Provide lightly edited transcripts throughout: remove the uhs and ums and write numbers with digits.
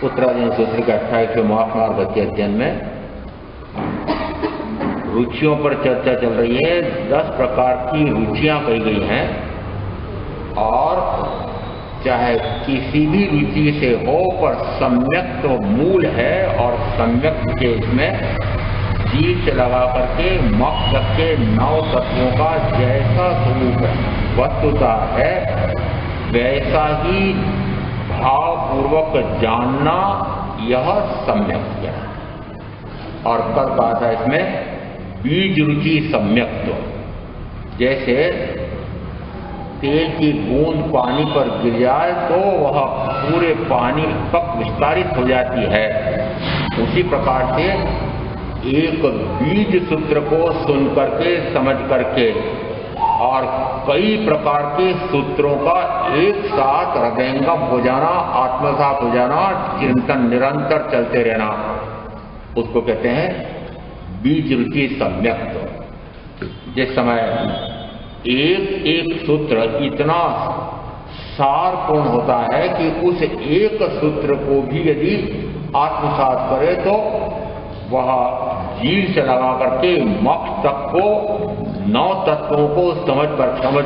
उत्तराधीन सूत्र के 28वें मोक्ष मार्ग के अध्ययन में रुचियों पर चर्चा चल रही है। 10 प्रकार की रुचियां कही गई हैं और चाहे किसी भी रुचि से हो, पर सम्यक तो मूल है और सम्यक के इसमें जीव से लगा करके मोक्ष तक के 9 तत्वों का जैसा स्वरूप वस्तुता है वैसा ही भावपूर्वक जानना, यह सम्यक ज्ञान। और कल कहा था इसमें बीज रुचि सम्यक्त्व। जैसे तेल की बूंद पानी पर गिर जाए तो वह पूरे पानी तक विस्तारित हो जाती है, उसी प्रकार से एक बीज सूत्र को सुन करके समझ करके और कई प्रकार के सूत्रों का एक साथ हृदयंगम हो जाना, आत्मसात हो जाना, चिंतन निरंतर चलते रहना, उसको कहते हैं बीज रुचि सम्यक्त्व। जिस समय एक एक सूत्र इतना सारपूर्ण होता है कि उस एक सूत्र को भी यदि आत्मसात करे तो वह जीव से लगा करके मोक्ष तक को 9 तत्वों को समझ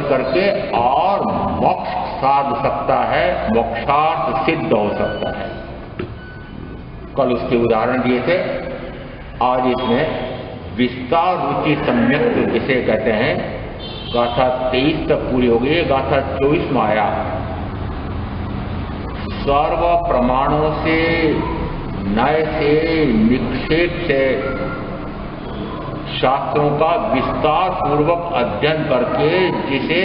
करके और मोक्ष साध सकता है, मोक्षार्थ सिद्ध हो सकता है। कल उसके उदाहरण दिए थे। आज इसमें विस्तार रुचि सम्यक्त्व जिसे कहते हैं, गाथा 23 तक पूरी हो गई। गाथा 24 में आया, सर्व प्रमाणों से, नय से, निक्षेप से शास्त्रों का विस्तार पूर्वक अध्ययन करके जिसे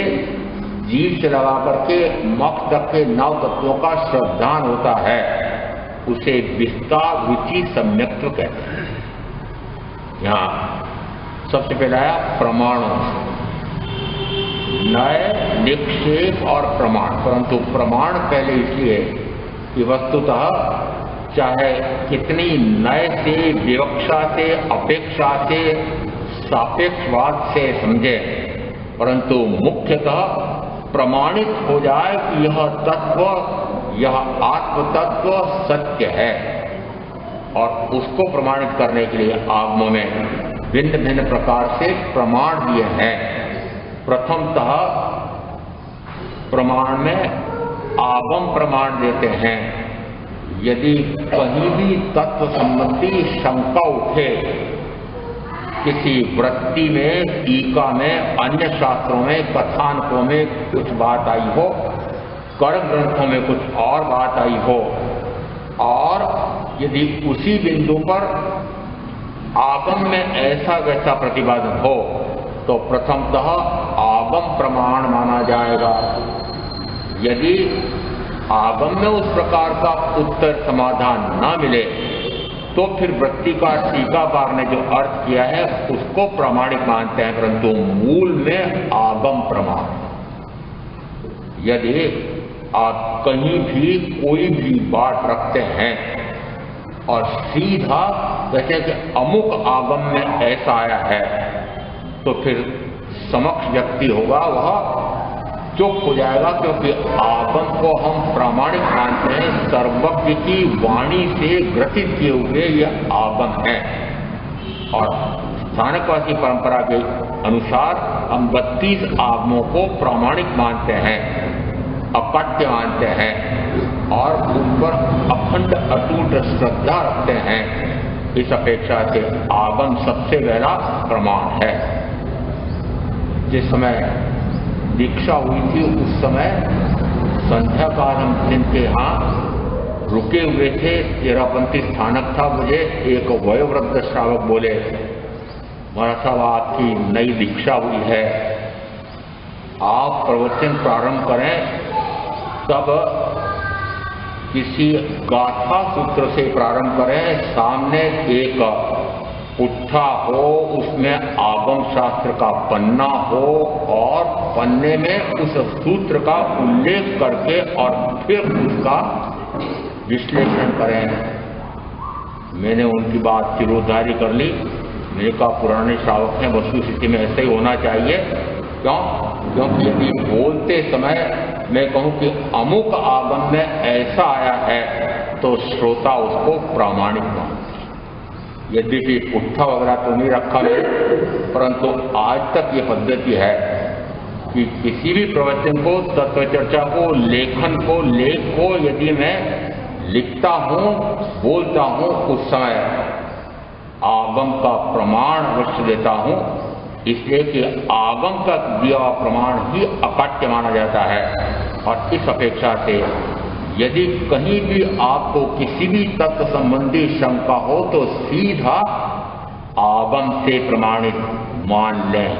जीव से लगा करके मोक्ष तक के 9 तत्वों का श्रद्धान होता है, उसे विस्तार रुचि सम्यक्त्व कहते हैं। यहाँ सबसे पहला आया प्रमाणों से, नय, निक्षेप और प्रमाण। परंतु प्रमाण पहले इसलिए कि वस्तुतः चाहे कितनी नय से, विवक्षा से, अपेक्षा से, सापेक्षवाद से समझे, परंतु मुख्यतः प्रमाणित हो जाए कि यह तत्व, यह आत्म तत्व सत्य है। और उसको प्रमाणित करने के लिए आगमों में भिन्न भिन्न प्रकार से प्रमाण दिए हैं। प्रथमतः प्रमाण में आगम प्रमाण देते हैं। यदि कहीं भी तत्व संबंधी शंका उठे, किसी वृत्ति में, टीका में, अन्य शास्त्रों में, कथानकों में कुछ बात आई हो, कर ग्रंथों में कुछ और बात आई हो, और यदि उसी बिंदु पर आगम में ऐसा वैसा प्रतिपादन हो तो प्रथमतः आगम प्रमाण माना जाएगा। यदि आगम में उस प्रकार का उत्तर समाधान न मिले तो फिर वृत्तिकार टीकाकार ने जो अर्थ किया है उसको प्रामाणिक मानते हैं, परंतु मूल में आगम प्रमाण। यदि आप कहीं भी कोई भी बात रखते हैं और सीधा कहते हैं कि अमुक आगम में ऐसा आया है, तो फिर समक्ष व्यक्ति होगा वह चुप हो जाएगा, क्योंकि आगम को हम प्रामाणिक मानते हैं। सर्वज्ञ की वाणी से ग्रसित किए हुए यह आगम है। और स्थानकवासी परंपरा के अनुसार हम 32 आगमों को प्रामाणिक मानते हैं, अकट्य मानते हैं और उन पर अखंड अटूट श्रद्धा रखते हैं। इस अपेक्षा से आगम सबसे पहला प्रमाण है। जिस समय दीक्षा हुई थी उस समय संध्या काल हम जिनके यहाँ रुके हुए थे, 13पंथी स्थानक था। मुझे एक वयोवृद्ध श्रावक बोले, महाराज साहब आपकी नई दीक्षा हुई है, आप प्रवचन प्रारंभ करें तब किसी गाथा सूत्र से प्रारंभ करें, सामने एक पुट्ठा हो, उसमें आगम शास्त्र का पन्ना हो और पन्ने में उस सूत्र का उल्लेख करके और फिर उसका विश्लेषण करें। मैंने उनकी बात शिरोधारी कर ली। मैंने कहा पुराने श्रावक हैं, वस्तु स्थिति में ऐसे ही होना चाहिए। क्यों? क्योंकि यदि बोलते समय मैं कहूं कि अमुक आगम में ऐसा आया है तो श्रोता उसको प्रामाणिक मानते हैं। यद्यपि पुट्ठा वगैरह तो नहीं रखा है, परंतु आज तक ये पद्धति है कि किसी भी प्रवचन को, तत्व चर्चा को, लेखन को, लेख को यदि मैं लिखता हूँ, बोलता हूँ, उस समय आगम का प्रमाण अवश्य देता हूँ, इसलिए कि आगम का दिया प्रमाण ही अकाट्य माना जाता है। और इस अपेक्षा से यदि कहीं भी आपको किसी भी तत्व संबंधी शंका हो तो सीधा आगम से प्रमाणित मान लें।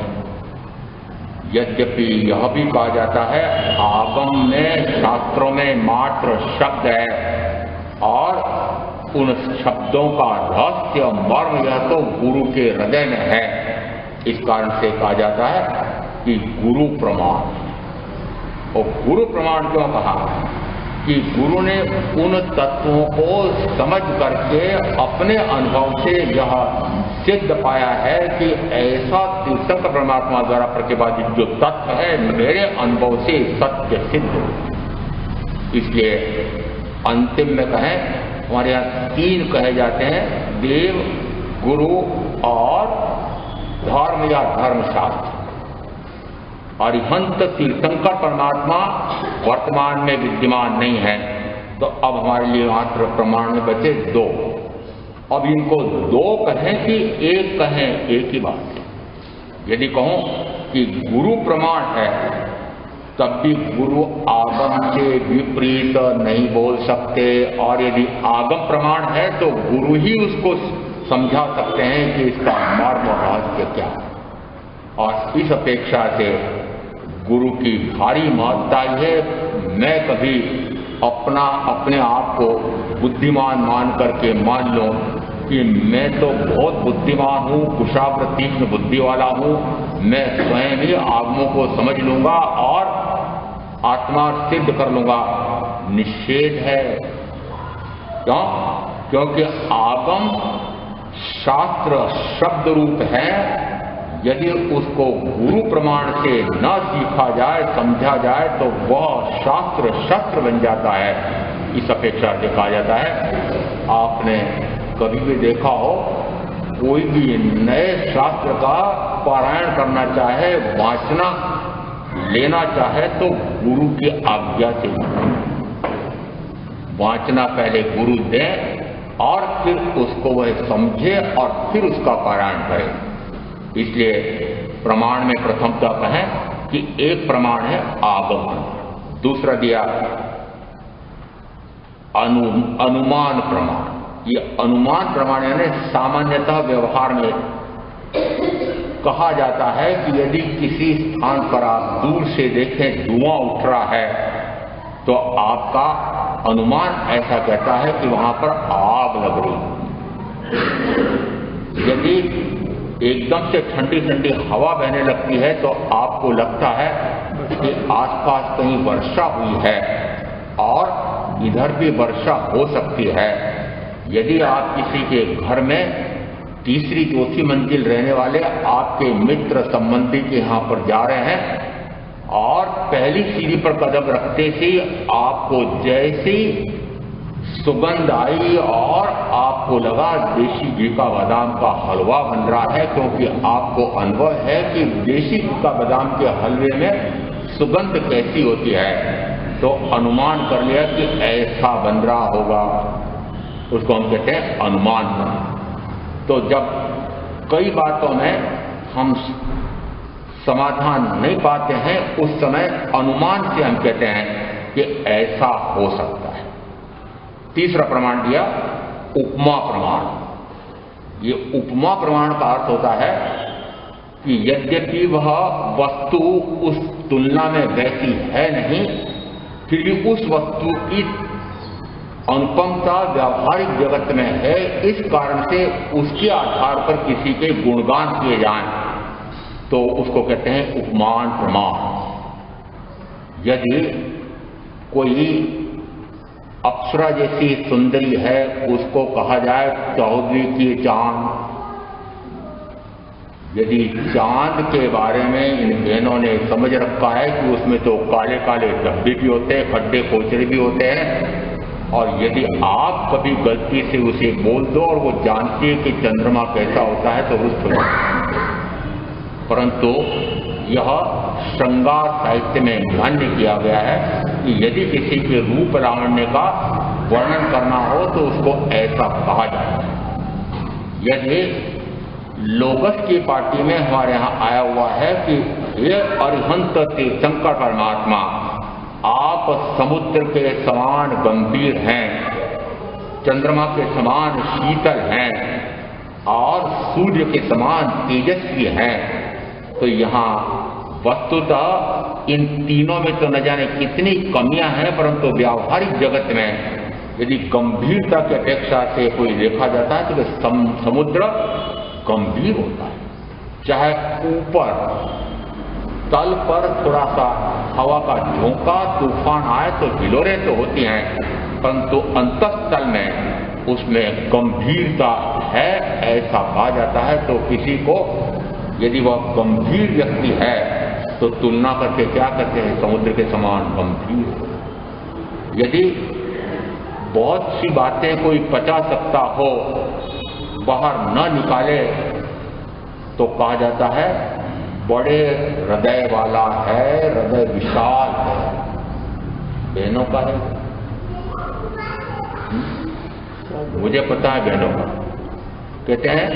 यद्यपि यह भी कहा जाता है आगम में, शास्त्रों में मात्र शब्द है और उन शब्दों का रहस्य मर्म यह तो गुरु के हृदय में है। इस कारण से कहा जाता है कि गुरु प्रमाण। और गुरु प्रमाण क्यों कहा? कि गुरु ने उन तत्वों को समझ करके अपने अनुभव से यह सिद्ध पाया है कि ऐसा तीर्थंकर परमात्मा द्वारा प्रतिपादित जो तत्व है मेरे अनुभव से सत्य सिद्ध। इसलिए अंतिम में कहें, हमारे यहाँ 3 कहे जाते हैं, देव, गुरु और धर्म या धर्मशास्त्र। अरिहंत तीर्थंकर परमात्मा वर्तमान में विद्यमान नहीं है, तो अब हमारे लिए मात्र प्रमाण में बचे 2। अब इनको 2 कहें कि 1 कहें, एक ही बात है। यदि कहूं कि गुरु प्रमाण है, तब भी गुरु आगम से विपरीत नहीं बोल सकते, और यदि आगम प्रमाण है तो गुरु ही उसको समझा सकते हैं कि इसका मर्म रहस्य क्या है। और इस अपेक्षा से गुरु की भारी महत्ता है। मैं कभी अपने आप को बुद्धिमान मान करके मान लूं कि मैं तो बहुत बुद्धिमान हूं, कुशाग्र तीक्ष्ण बुद्धि वाला हूं, मैं स्वयं ही आगमों को समझ लूंगा और आत्मा सिद्ध कर लूंगा, निषेध है। क्यों? क्योंकि आगम शास्त्र शब्द रूप है। यदि उसको गुरु प्रमाण से न सीखा जाए, समझा जाए, तो वह शास्त्र शस्त्र बन जाता है। इस अपेक्षा से कहा जाता है, आपने कभी भी देखा हो, कोई भी नए शास्त्र का पारायण करना चाहे, वाचना लेना चाहे, तो गुरु की आज्ञा से वाचना पहले गुरु दे और फिर उसको वह समझे और फिर उसका पारायण करे। इसलिए प्रमाण में प्रथमतः कहें कि एक प्रमाण है आगम, दूसरा दिया अनुमान प्रमाण। ये अनुमान प्रमाण यानी सामान्यतः व्यवहार में कहा जाता है कि यदि किसी स्थान पर आप दूर से देखें धुआं उठ रहा है, तो आपका अनुमान ऐसा कहता है कि वहां पर आग लग रही। यदि एकदम से ठंडी ठंडी हवा बहने लगती है तो आपको लगता है कि आसपास कहीं वर्षा हुई है और इधर भी वर्षा हो सकती है। यदि आप किसी के घर में तीसरी चौथी मंजिल रहने वाले आपके मित्र संबंधी के यहाँ पर जा रहे हैं और पहली सीढ़ी पर कदम रखते ही आपको जैसी सुगंध आई और आपको लगा देशी घी का बादाम का हलवा बन रहा है, क्योंकि आपको अनुभव है कि देशी घी का बादाम के हलवे में सुगंध कैसी होती है, तो अनुमान कर लिया कि ऐसा बन रहा होगा। उसको हम कहते हैं अनुमान। तो जब कई बातों में हम समाधान नहीं पाते हैं, उस समय अनुमान से हम कहते हैं कि ऐसा हो सकता है। तीसरा प्रमाण दिया उपमा प्रमाण। ये उपमा प्रमाण का अर्थ होता है कि यद्यपि वह वस्तु उस तुलना में वैसी है नहीं, फिर भी उस वस्तु की अनुपमता व्यावहारिक जगत में है, इस कारण से उसके आधार पर किसी के गुणगान किए जाएं, तो उसको कहते हैं उपमान प्रमाण। यदि कोई अप्सरा जैसी सुंदरी है, उसको कहा जाए चौधरी की चांद। यदि चांद के बारे में इन बहनों ने समझ रखा है कि उसमें तो काले काले धब्बे भी होते हैं, खड्डे खोचरे भी होते हैं, और यदि आप कभी गलती से उसे बोल दो और वो जानती है कि चंद्रमा कैसा होता है तो रुष्ट हो जाए। परंतु यह श्रृंगार साहित्य में मान्य किया गया है कि यदि किसी के रूप लावण्य का वर्णन करना हो तो उसको ऐसा कहा जाए। यदि लोगस की पार्टी में हमारे यहाँ आया हुआ है कि ये अरिहंत तीर्थंकर परमात्मा, आप समुद्र के समान गंभीर हैं, चंद्रमा के समान शीतल हैं और सूर्य के समान तेजस्वी हैं, तो यहाँ वस्तुतः इन तीनों में तो न जाने कितनी कमियां हैं, परंतु व्यावहारिक जगत में यदि गंभीरता की अपेक्षा से कोई देखा जाता है तो समुद्र गंभीर होता है। चाहे ऊपर तल पर थोड़ा सा हवा का झोंका तूफान आए तो हिलोरें तो होती हैं, परंतु अंतस्तल में उसमें गंभीरता है ऐसा कहा जाता है। तो किसी को यदि वह गंभीर व्यक्ति है तो तुलना करके क्या करते हैं, समुद्र के समान गंभीर। यदि बहुत सी बातें कोई पचा सकता हो बाहर न निकाले तो कहा जाता है बड़े हृदय वाला है, हृदय विशाल है। बहनों का है, मुझे पता है बहनों का। कहते हैं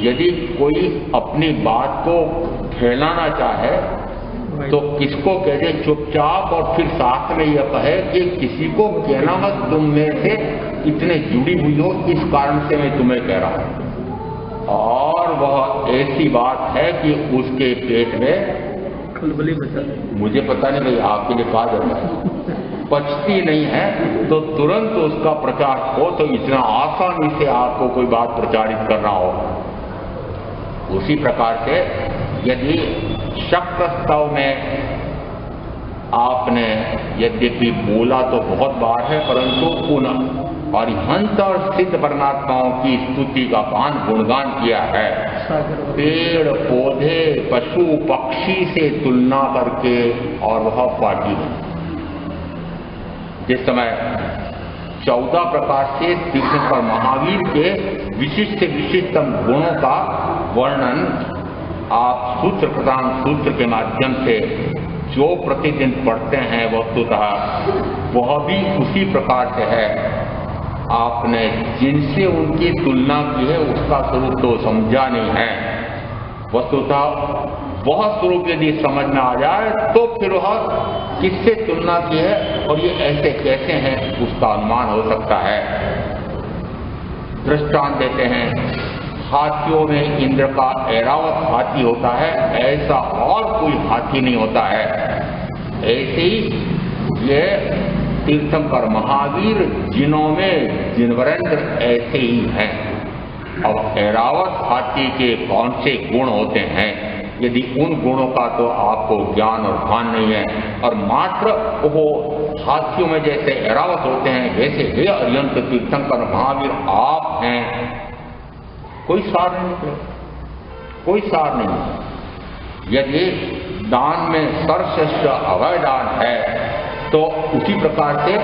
यदि कोई अपनी बात को फैलाना चाहे तो किसको कह दे चुपचाप, और फिर साथ में यह कहे कि किसी को कहना मत तुम में से इतने जुड़ी हुई हो, इस कारण से मैं तुम्हें कह रहा हूं। और वह ऐसी बात है कि उसके पेट में खलबली मचा, मुझे पता नहीं भाई आपके लिए कहा जाता है, पचती नहीं है तो तुरंत उसका प्रचार हो, तो इतना आसानी से आपको कोई बात प्रचारित करना हो। उसी प्रकार से यदि शक्रस्तव में आपने यद्यपि बोला तो बहुत बार है, परंतु पुनः अरिहंत और सिद्ध परमात्माओं की स्तुति का गुणगान किया है। पेड़ पौधे पशु पक्षी से तुलना करके, और वह पार्टी जिस समय 14 प्रकार से तीर्थंकर महावीर के विशिष्ट से विशिष्टतम गुणों का वर्णन आप सूत्र प्रधान सूत्र के माध्यम से जो प्रतिदिन पढ़ते हैं वस्तुतः वह भी उसी प्रकार से है। आपने जिनसे उनकी तुलना की है उसका स्वरूप तो समझा नहीं है। वस्तुतः वह स्वरूप यदि समझ में आ जाए तो फिर वह किससे तुलना की है और ये ऐसे कैसे हैं उसका अनुमान हो सकता है। दृष्टांत देते हैं, हाथियों में इंद्र का ऐरावत हाथी होता है, ऐसा और कोई हाथी नहीं होता है। ऐसे ही ये तीर्थंकर महावीर जिनों में जिनवरेंद्र ऐसे ही हैं। अब ऐरावत हाथी के कौन से गुण होते हैं, यदि उन गुणों का तो आपको ज्ञान और भान नहीं है, और मात्र वो हाथियों में जैसे ऐरावत होते हैं वैसे हे अरिहंत तीर्थंकर महावीर आप हैं, कोई सार नहीं निकले, कोई सार नहीं। यदि दान में सर्वश्रेष्ठ अभय दान है तो उसी प्रकार से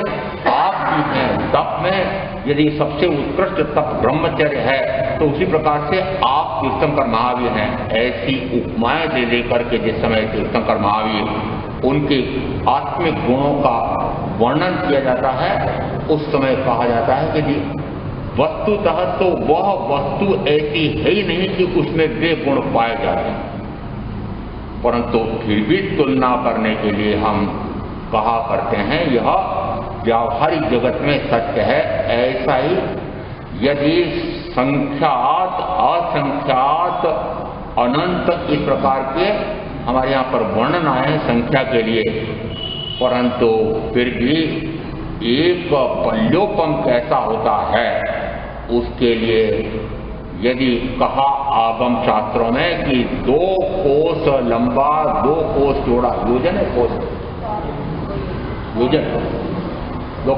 आप भी हैं। तप में यदि सबसे उत्कृष्ट तप ब्रह्मचर्य है तो उसी प्रकार से आप तीर्थंकर महावीर हैं। ऐसी उपमाएं दे दे करके जिस समय तीर्थंकर महावीर उनके आत्मिक गुणों का वर्णन किया जाता है उस समय कहा जाता है कि जी वस्तुतः तो वह वस्तु ऐसी है ही नहीं कि उसमें वे गुण पाए जाते हैं, परंतु फिर भी तुलना करने के लिए हम कहा करते हैं। यह व्यावहारिक जगत में सत्य है। ऐसा ही यदि संख्यात असंख्यात अनंत इस प्रकार के हमारे यहाँ पर वर्णन आए हैं संख्या के लिए, परंतु फिर भी एक पल्योपम कैसा होता है उसके लिए यदि कहा आगम शास्त्रों में कि 2 कोस लंबा 2 कोस चौड़ा, योजन है कोस, योजन 2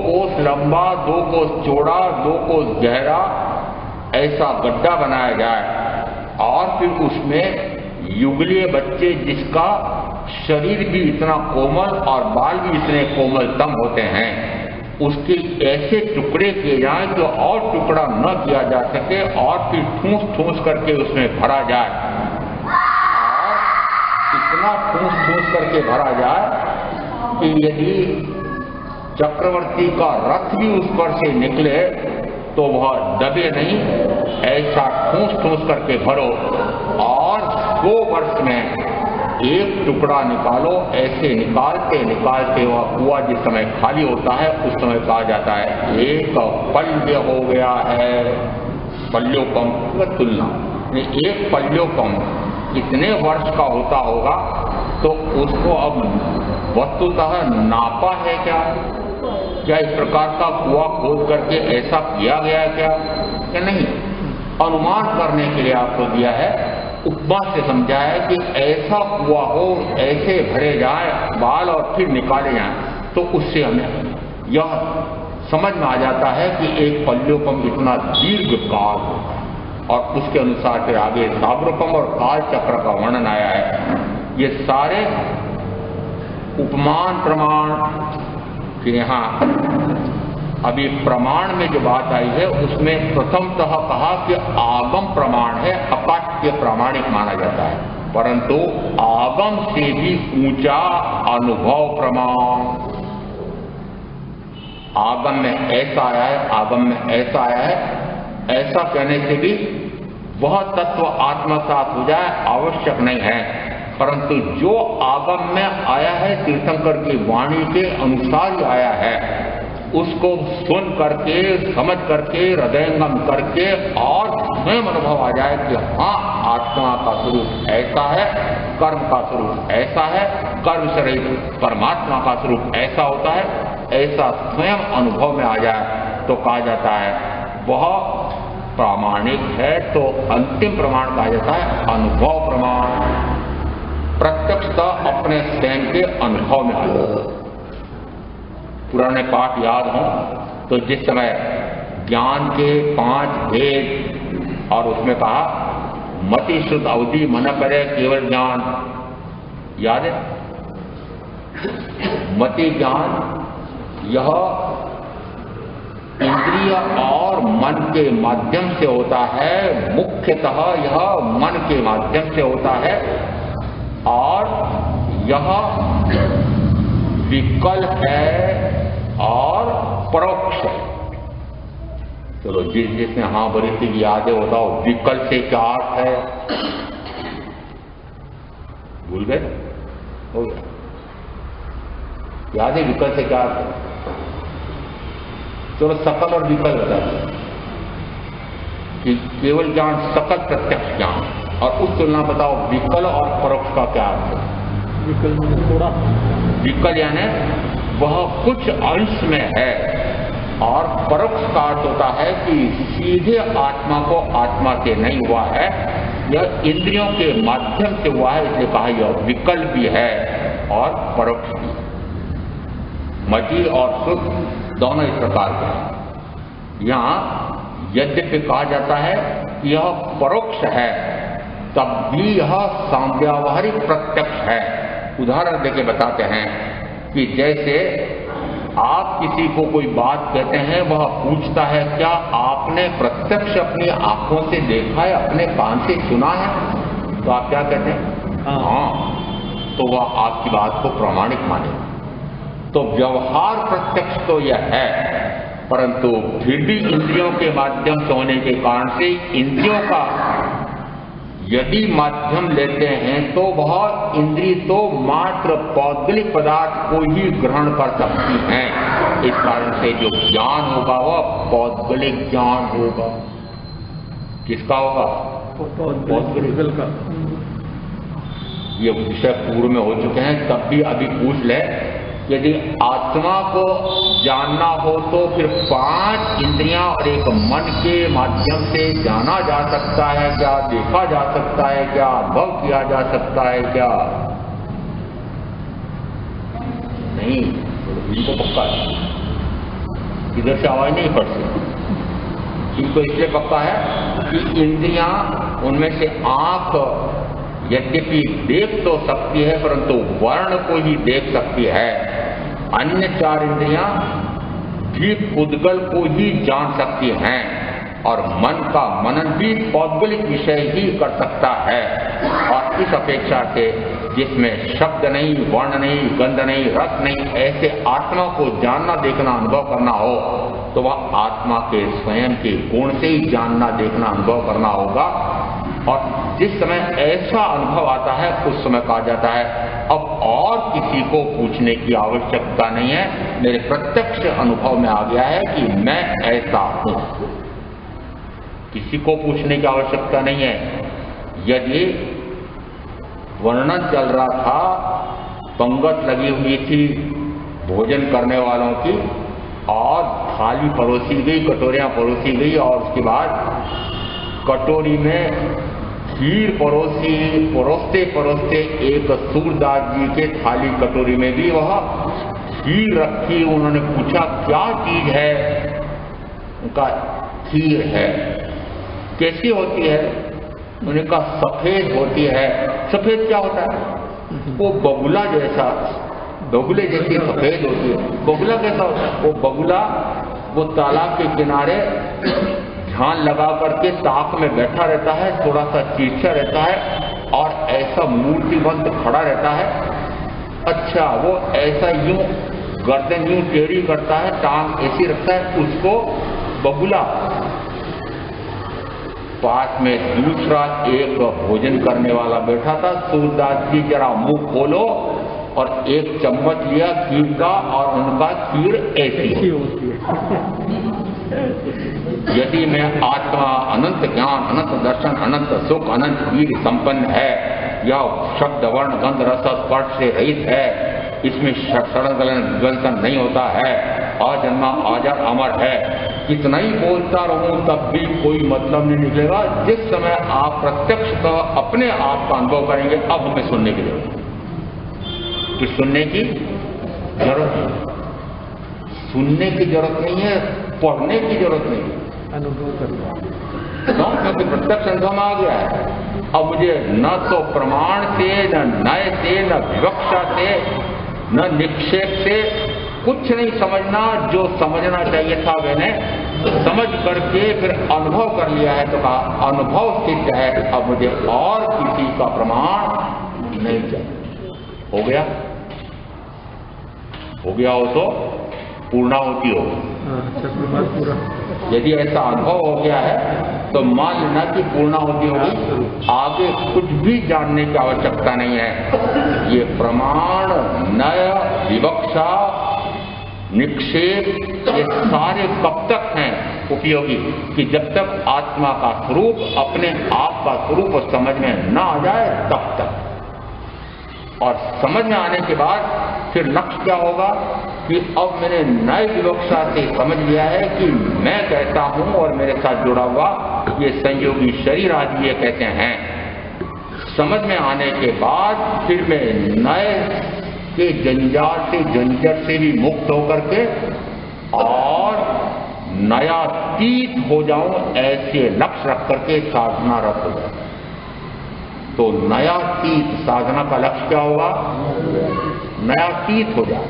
कोस लंबा 2 कोस चौड़ा 2 कोस गहरा ऐसा गड्ढा बनाया जाए और फिर उसमें युगलीय बच्चे जिसका शरीर भी इतना कोमल और बाल भी इतने कोमलतम होते हैं, उसके ऐसे टुकड़े किए जाएं कि और टुकड़ा न किया जा सके और फिर ठूस ठूस करके उसमें भरा जाए, और इतना ठूस ठूस करके भरा जाए कि यदि चक्रवर्ती का रथ भी उस पर से निकले तो वह दबे नहीं, ऐसा ठूस ठूस करके भरो और 100 वर्ष में एक टुकड़ा निकालो। ऐसे निकालते निकालते वह कुआं जिस समय खाली होता है उस समय कहा जाता है एक पल्य हो गया है। पल्योपम की तुलना, एक पल्योपम कितने वर्ष का होता होगा, तो उसको अब वस्तुतः नापा है क्या इस प्रकार का कुआं खोद करके ऐसा किया गया है क्या नहीं, अनुमान करने के लिए आपको दिया है। उपमा से समझाया है कि ऐसा कुआं हो, ऐसे भरे जाए बाल और फिर निकाले जाए, तो उससे हमें यह समझ में आ जाता है कि एक पल्योपम इतना दीर्घ काल हो, और उसके अनुसार फिर आगे साग्रोपम और काल चक्र का वर्णन आया है। ये सारे उपमान प्रमाण कि यहाँ अभी प्रमाण में जो बात आई है उसमें प्रथमतः कहा कि आगम प्रमाण है, अकाट्य प्रामाणिक माना जाता है, परंतु आगम से भी ऊंचा अनुभव प्रमाण। आगम में ऐसा आया है, आगम में ऐसा आया है, ऐसा कहने से भी वह तत्व आत्मसात हो जाए आवश्यक नहीं है, परंतु जो आगम में आया है तीर्थंकर की वाणी के अनुसार ही आया है, उसको सुन करके समझ करके हृदयंगम करके और स्वयं अनुभव आ जाए कि हाँ आत्मा का स्वरूप ऐसा है, कर्म का स्वरूप ऐसा है, कर्म से रहित परमात्मा का स्वरूप ऐसा होता है, ऐसा स्वयं अनुभव में आ जाए तो कहा जाता है वह प्रामाणिक है। तो अंतिम प्रमाण कहा जाता है अनुभव प्रमाण, प्रत्यक्षतः अपने स्वयं के अनुभव में आ जाए। पुराने पाठ याद हों तो जिस समय ज्ञान के 5 भेद और उसमें कहा मति शुद्ध अवधि मन करे केवल ज्ञान, याद है? मति ज्ञान यह इंद्रिय और मन के माध्यम से होता है, मुख्यतः यह मन के माध्यम से होता है, और यह विकल है और परोक्ष है। चलो जिसने हाँ बड़ी सी यादें होता हो, विकल से क्या अर्थ है? भूल गए? हो गया याद है विकल से क्या अर्थ है? चलो सकल और विकल बताइए कि केवल ज्ञान सकल प्रत्यक्ष ज्ञान, और उस तुलना बताओ विकल और परोक्ष का क्या अर्थ है? थोड़ा विकल यानी वह कुछ अंश में है, और परोक्ष का अर्थ होता है कि सीधे आत्मा को आत्मा से नहीं हुआ है, यह इंद्रियों के माध्यम से हुआ है, इसलिए कहा यह विकल भी है और परोक्ष भी। मति और सुख दोनों इस प्रकार के हैं। यहाँ यद्यपि कहा जाता है कि यह परोक्ष है, तब भी यह सांव्यावहारिक प्रत्यक्ष है। उदाहरण देके बताते हैं कि जैसे आप किसी को कोई बात कहते हैं, वह पूछता है क्या आपने प्रत्यक्ष अपनी आंखों से देखा है, अपने कान से सुना है, तो आप क्या कहते हैं? हाँ, तो वह आपकी बात को प्रामाणिक मानेगा। तो व्यवहार प्रत्यक्ष तो यह है, परंतु फिर भी इंद्रियों के माध्यम से होने के कारण से इंद्रियों का यदि माध्यम लेते हैं तो वह इंद्रिय तो मात्र पौद्गलिक पदार्थ को ही ग्रहण कर सकती हैं। इस कारण से जो ज्ञान होगा वह पौद्गलिक ज्ञान होगा। किसका होगा? पौद्गलिक का। ये विषय पूर्व में हो चुके हैं, तब भी अभी पूछ ले, यदि आत्मा को जानना हो तो फिर 5 इंद्रियां और एक मन के माध्यम से जाना जा सकता है क्या? देखा जा सकता है क्या? अनुभव किया जा सकता है क्या? नहीं, इनको पक्का है, इधर से आवाज नहीं पड़ सकती। इनको इसलिए पक्का है कि इंद्रियां, उनमें से आंख यद्यपि देख तो सकती है परंतु वर्ण को ही देख सकती है। अन्य 4 इंद्रियां भी पुद्गल को ही जान सकती हैं और मन का मनन भी पौद्गलिक विषय ही कर सकता है। और इस अपेक्षा से जिसमें शब्द नहीं, वर्ण नहीं, गंध नहीं, रस नहीं, ऐसे आत्मा को जानना, देखना, अनुभव करना हो तो वह आत्मा के स्वयं के गुण से ही जानना, देखना, अनुभव करना होगा। और जिस समय ऐसा अनुभव आता है उस समय कहा जाता है अब और किसी को पूछने की आवश्यकता नहीं है, मेरे प्रत्यक्ष अनुभव में आ गया है कि मैं ऐसा हूं, किसी को पूछने की आवश्यकता नहीं है। यदि वर्णन चल रहा था, पंगत लगी हुई थी भोजन करने वालों की और थाली परोसी गई, कटोरियां परोसी गई और उसके बाद कटोरी में खीर परोसते परोसते एक सूरदास जी के थाली कटोरी में भी वह खीर रखी। उन्होंने पूछा क्या चीज है? उनका खीर है। कैसी होती है? उन्होंने कहा सफेद होती है। सफेद क्या होता है? वो बगुला जैसा, बगुले जैसी सफेद होती है। बगुला कैसा होता है? वो बगुला वो तालाब के किनारे ध्यान लगा करके ताक में बैठा रहता है, थोड़ा सा तिरछा रहता है और ऐसा मूर्तिवंत खड़ा रहता है। अच्छा, वो ऐसा यूं गर्दन यूं टेढ़ी करता है, टांग ऐसी रखता है, उसको बगुला। पास में दूसरा एक भोजन करने वाला बैठा था। सूरदास जी जरा मुंह खोलो और एक चम्मच लिया खीर का और उनका खीर ऐसी होती है। यदि मैं आत्मा अनंत ज्ञान, अनंत दर्शन, अनंत सुख, अनंत वीर संपन्न है, यह शब्द वर्ण गंध रस स्पर्श से रहित है, इसमें सड़न गलन नहीं होता है, अजन्मा अजर अमर है, कितना ही बोलता रहूं तब भी कोई मतलब नहीं निकलेगा। जिस समय आप प्रत्यक्ष का अपने आप का अनुभव करेंगे, अब हमें सुनने की जरूरत है। तो सुनने की जरूरत नहीं, सुनने की जरूरत नहीं है, पढ़ने की जरूरत नहीं है, अनुभव करना, क्योंकि प्रत्यक्ष अनुभव में आ गया है। अब मुझे न तो प्रमाण से, न न्याय से, न विवक्षा से, न निक्षेप से कुछ नहीं समझना। जो समझना चाहिए था मैंने समझ करके फिर अनुभव कर लिया है, तो कहा अनुभव सिद्ध है, अब मुझे और किसी का प्रमाण नहीं चाहिए। हो गया, हो गया हो तो पूर्णाहुति हो। यदि ऐसा अनुभव हो गया है तो मान लेना कि पूर्णाहुति होगी, आगे कुछ भी जानने की आवश्यकता नहीं है। ये प्रमाण, न्याय, विवक्षा, निक्षेप, ये सारे कब तक हैं उपयोगी कि जब तक आत्मा का स्वरूप, अपने आप का स्वरूप समझ में न आ जाए तब तक। और समझ में आने के बाद फिर लक्ष्य क्या होगा कि अब मैंने नए विवक्षा से समझ लिया है कि मैं कैसा हूं और मेरे साथ जुड़ा हुआ ये संयोगी शरीर आदि ये कहते हैं। समझ में आने के बाद फिर मैं नए के जंजाल से, झंझट से भी मुक्त होकर के और नयातीत हो जाऊं, ऐसे लक्ष्य रख करके साधना रख हो जाए। तो नयातीत साधना का लक्ष्य क्या होगा? नयातीत हो जाए।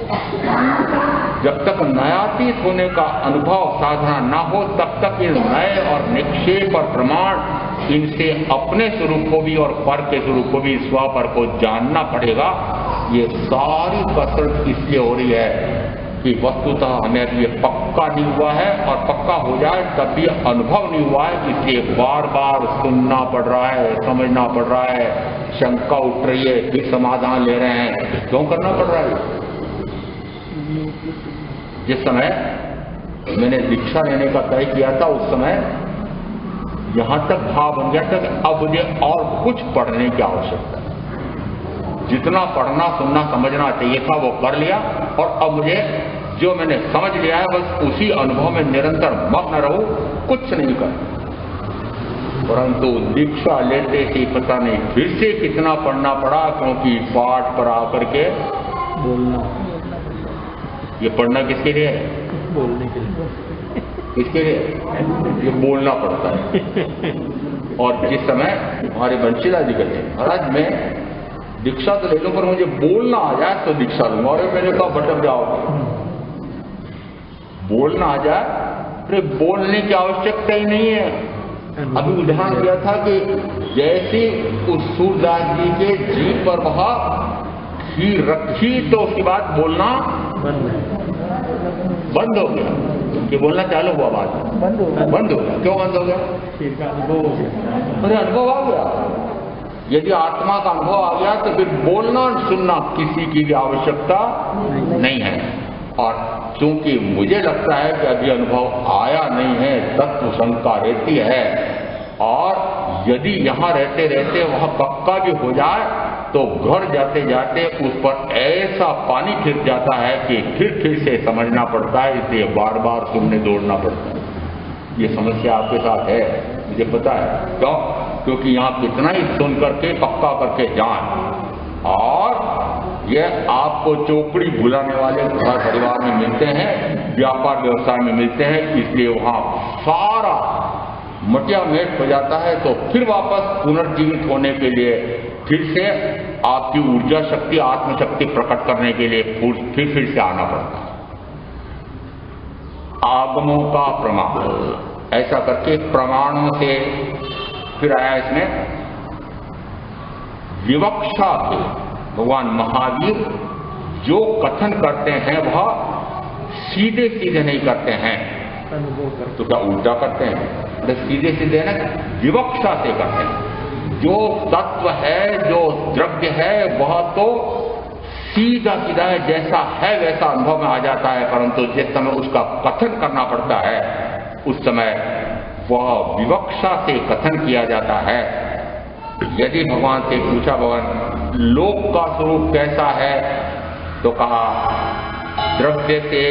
जब तक नयातीत होने का अनुभव साधना ना हो तब तक ये नए और निक्षेप और प्रमाण, इनसे अपने स्वरूप को भी और पर के स्वरूप को भी, स्व पर को जानना पड़ेगा। ये सारी कसरत इसलिए हो रही है कि वस्तुतः हमें अभी ये पक्का नहीं हुआ है, और पक्का हो जाए तब भी अनुभव नहीं हुआ है, इसलिए बार बार सुनना पड़ रहा है, समझना पड़ रहा है, शंका उठ रही है, फिर समाधान ले रहे हैं। क्यों करना पड़ रहा है? जिस समय मैंने दीक्षा लेने का तय किया था उस समय यहां तक भाव बन गया था कि अब मुझे और कुछ पढ़ने की आवश्यकता है। जितना पढ़ना, सुनना, समझना चाहिए था वो कर लिया, और अब मुझे जो मैंने समझ लिया है बस उसी अनुभव में निरंतर मग्न रहूं, कुछ नहीं कर। परंतु दीक्षा लेते ही पता नहीं फिर से कितना पढ़ना पड़ा, क्योंकि पाठ पर आकर के बोलना। ये पढ़ना किसके लिए है? बोलने के लिए। किसके लिए? ये बोलना पड़ता है। और जिस समय हमारे बंशीला जी कहते हैं महाराज मैं दीक्षा तो ले लूं पर मुझे बोलना आ जाए तो दीक्षा लूंगा। और मैंने कहा भटक जाओगे, बोलना आ जाए, अरे बोलने की आवश्यकता ही नहीं है। अभी उदाहरण दिया था कि जैसे उस सूरदास जी के जीभ पर वहा खीर रखी तो उसके बाद बोलना बंद हो गया, कि बोलना चालू हुआ, बात बंद हो गया। क्यों बंद हो गया? अरे अनुभव आ गया। यदि आत्मा का अनुभव आ गया तो फिर बोलना सुनना किसी की भी आवश्यकता नहीं है। और क्योंकि मुझे लगता है कि अभी अनुभव आया नहीं है, तत्व शंका रहती है, और यदि यहाँ रहते रहते वहाँ पक्का भी हो जाए तो घर जाते जाते उस पर ऐसा पानी फिर जाता है कि फिर से समझना पड़ता है, इसलिए बार बार सुनने दौड़ना पड़ता है। ये समस्या आपके साथ है, मुझे पता है। क्यों? क्योंकि यहाँ कितना ही सुन करके पक्का करके जाएं, और यह आपको चौपड़ी भुलाने वाले घर परिवार में मिलते हैं, व्यापार व्यवसाय में मिलते हैं, इसलिए वहाँ सारा मटिया मेट हो जाता है। तो फिर वापस पुनर्जीवित होने के लिए फिर से आपकी ऊर्जा शक्ति, आत्मशक्ति प्रकट करने के लिए फिर से आना पड़ता है। आगमों का प्रमाण, ऐसा करके प्रमाणों से फिर आया इसमें विवक्षा के भगवान महावीर जो कथन करते हैं वह सीधे सीधे नहीं करते हैं, तो क्या उल्टा करते हैं? अरे सीधे सीधे ना, विवक्षा से करते हैं। जो तत्व है, जो द्रव्य है, वह तो सीधा सीधा है, जैसा है वैसा अनुभव में आ जाता है, परंतु जिस समय उसका कथन करना पड़ता है उस समय वह विवक्षा से कथन किया जाता है। यदि भगवान से पूछा भगवान लोक का स्वरूप कैसा है, तो कहा द्रव्य से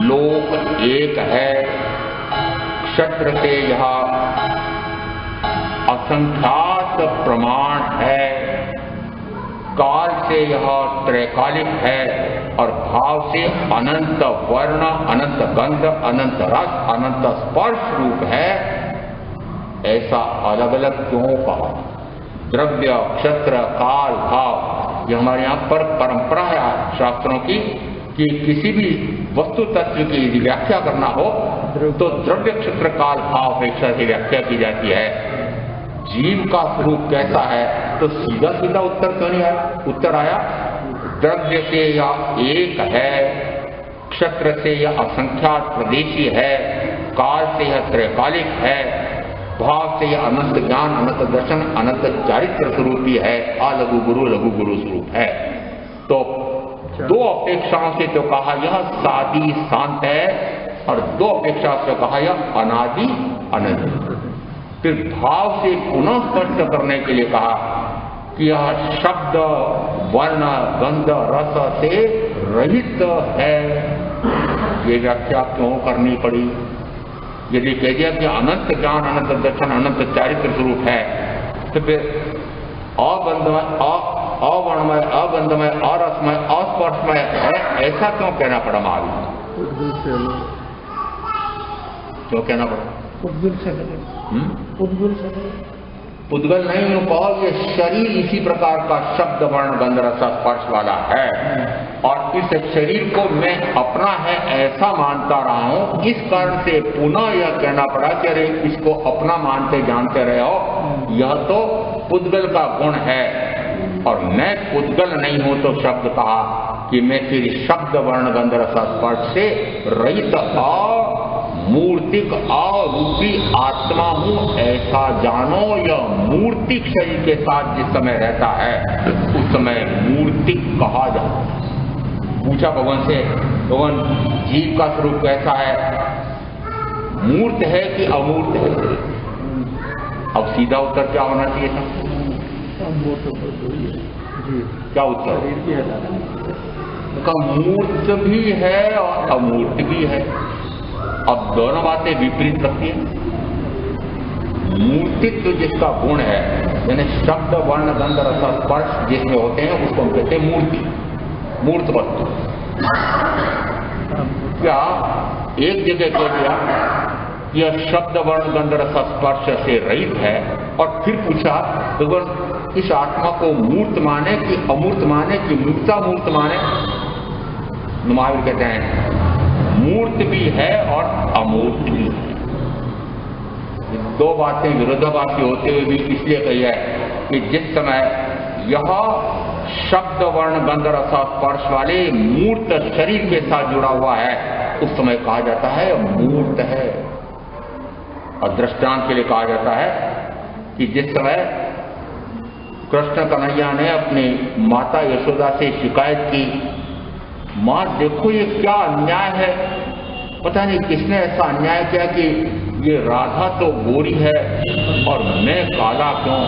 लोक एक है, क्षत्र से यह असंख्यात प्रमाण है, काल से यह त्रैकालिक है, और भाव से अनंत वर्ण, अनंत गंध, अनंत रस, अनंत स्पर्श रूप है। ऐसा अलग अलग क्यों कहा? द्रव्य, क्षत्र, काल, भाव, ये हमारे यहाँ पर परंपरा है शास्त्रों की कि किसी भी वस्तु तत्व की यदि व्याख्या करना हो तो द्रव्य, क्षत्र, काल, भाव अपेक्षा से व्याख्या की जाती है। जीव का स्वरूप कैसा है तो सीधा सीधा उत्तर क्यों नहीं आया? उत्तर आया द्रव्य से यह एक है, क्षत्र से यह असंख्यात प्रदेशी है, काल से यह त्रैकालिक है, भाव से यह अनंत ज्ञान, अनंत दर्शन, अनंत चारित्र स्वरूपी है, अलघु गुरु लघु गुरु स्वरूप है। तो दो अपेक्षाओं से तो कहा यह सादी शांत है, और दो अपेक्षा से कहा यह अनादि अनंत। फिर भाव से पुनः स्पष्ट करने के लिए कहा कि यह शब्द, वर्ण, गंध, रस से रहित है। ये व्याख्या क्यों करनी पड़ी? यदि कह दिया कि अनंत ज्ञान, अनंत दर्शन, अनंत चारित्र स्वरूप है, तो फिर अबंधमय, अवर्णमय, अगंधमय, अरसमय, अस्पर्शमय है, ऐसा क्यों कहना पड़ा महावीर? क्यों कहना पड़ा? उद्गल नहीं यूं कहो, ये शरीर इसी प्रकार का शब्द, वर्ण, गंध, रस, स्पर्श वाला है, और इस शरीर को मैं अपना है ऐसा मानता रहा हूं। इस कारण से पुनः यह कहना पड़ा कि अरे इसको अपना मानते जानते रहे हो, यह तो पुद्गल का गुण है, और मैं पुद्गल नहीं हूं। तो शब्द कहा कि मैं फिर शब्द, वर्ण, गंध, रस, स्पर्श से रहित मूर्तिक अरूपी आत्मा हूं, ऐसा जानो। यह मूर्तिक शरीर के साथ जिस समय रहता है उस समय मूर्तिक कहा जाता है। पूछा भगवान से, भगवान जीव का स्वरूप कैसा है? मूर्त है कि अमूर्त है? अब सीधा उत्तर क्या होना चाहिए था? क्या उत्तर? का मूर्त भी है और अमूर्त भी है। अब दोनों बातें विपरीत रखती हैं। मूर्तित्व जिसका गुण है, यानी शब्द, वर्ण, गंध, रस, स्पर्श जिसमें होते हैं, उसको हम कहते हैं मूर्ति, मूर्त वस्तु। क्या एक जगह कह दिया यह शब्द वर्ण गंध रस स्पर्श से रहित है। और फिर पूछा भगवान इस आत्मा को मूर्त माने कि अमूर्त माने कि मूर्ता मूर्त माने? महावीर कहते हैं मूर्त भी है और अमूर्त भी है। दो बातें विरोधाभासी होते हुए भी इसलिए कही है कि जिस समय यह शब्द वर्ण गंध रस स्पर्श वाले मूर्त शरीर के साथ जुड़ा हुआ है उस समय कहा जाता है मूर्त है। और दृष्टांत के लिए कहा जाता है कि जिस समय कृष्ण कन्हैया ने अपनी माता यशोदा से शिकायत की, मां देखो ये क्या अन्याय है, पता नहीं किसने ऐसा अन्याय किया कि ये राधा तो गोरी है और मैं काला क्यों?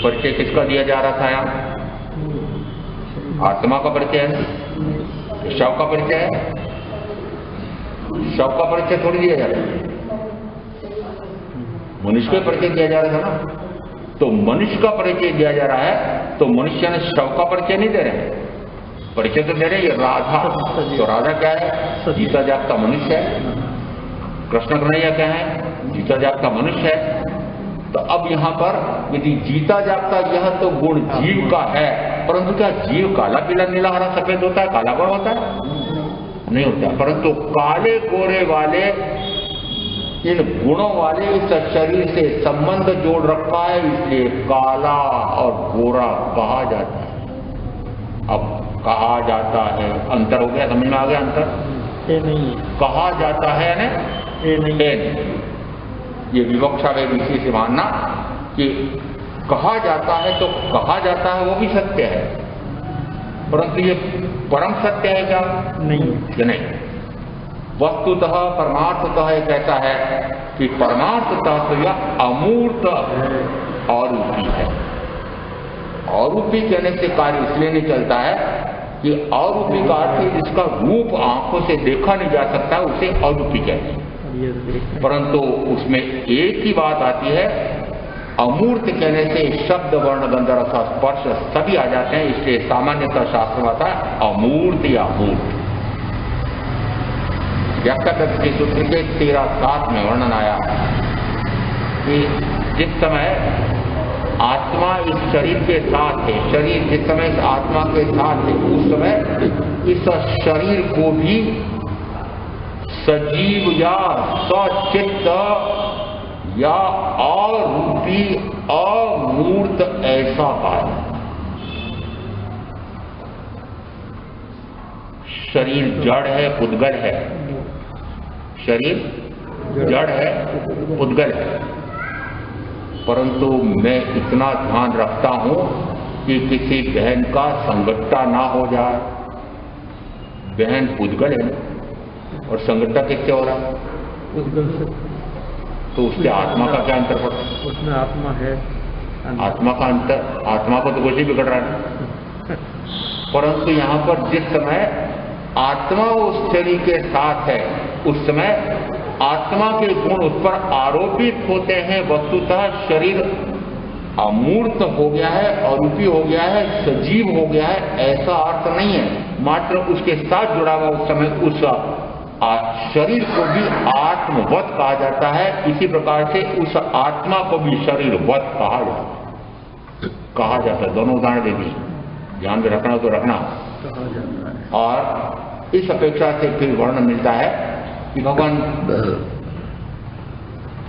परिचय किसका दिया जा रहा था यहाँ? आत्मा का परिचय है, शव का परिचय है। शव का परिचय थोड़ी दिया जा रहा है, मनुष्य का परिचय दिया जा रहा था ना। तो मनुष्य का परिचय दिया जा रहा है तो मनुष्य ने शव का परिचय नहीं दे रहे, परिचय तो दे रहे ये राधा। तो राधा क्या है? जीता जागता मनुष्य है। कृष्ण कन्हैया क्या है? जीता जागता मनुष्य है। तो अब यहां पर यदि जीता जागता यह तो गुण जीव का है, परंतु क्या जीव काला पीला नीला हरा सफेद होता है, काला गोरा होता है? नहीं होता। परंतु काले गोरे वाले इन गुणों वाले इस शरीर से संबंध जोड़ रखा है, इसलिए काला और गोरा कहा जाता है। अब कहा जाता है, अंतर हो गया, समझ में आ गया अंतर? ये नहीं कहा जाता है ना, ये नहीं। ये विवक्षा वे इसी से मानना कि कहा जाता है तो कहा जाता है वो भी सत्य है, परंतु ये परम सत्य है क्या? नहीं, ये नहीं। वस्तुतः परमार्थतः एक ऐसा है कि परमार्थतः तो यह अमूर्त अरूपी है। अरूपी कहने से कार्य इसलिए नहीं चलता है कि अरूपी का अर्थ जिसका रूप आंखों से देखा नहीं जा सकता उसे अरूपी कहते हैं। परंतु उसमें एक ही बात आती है, अमूर्त कहने से शब्द वर्ण गंध रस स्पर्श सभी आ जाते हैं, इसलिए सामान्यतः शास्त्र में आता है अमूर्त या मूर्त। व्याख्या के सूत्र के 13-7 में वर्णन आया कि जिस समय आत्मा इस शरीर के साथ है, शरीर जिस समय इस आत्मा के साथ है, उस समय इस शरीर को भी सजीव या सचित्त या अरूपी अमूर्त ऐसा पाया। शरीर जड़ है, उद्गल है, शरीर जड़ है, उद्गल है, परंतु मैं इतना ध्यान रखता हूं कि किसी बहन का संगठा ना हो जाए। बहन उद्गल है और संगठा किससे हो रहा है? उद्गल से। तो उसके आत्मा का क्या अंतर पड़ता है? उसमें आत्मा है, आत्मा का अंतर, आत्मा को तो कुछ ही बिगड़ रहा है। परंतु यहां पर जिस समय आत्मा उस शरीर के साथ है उस समय आत्मा के गुण उस पर आरोपित होते हैं। वस्तुतः शरीर अमूर्त हो गया है, अरूपी हो गया है, सजीव हो गया है, ऐसा अर्थ नहीं है। मात्र उसके साथ जुड़ा हुआ उस समय उस शरीर को भी आत्मवत कहा जाता है। इसी प्रकार से उस आत्मा को भी शरीरवत कहा जाता है। दोनों उदाहरण दे दिए, ध्यान में रखना तो रखना। और इस अपेक्षा से फिर वर्णन मिलता है कि भगवान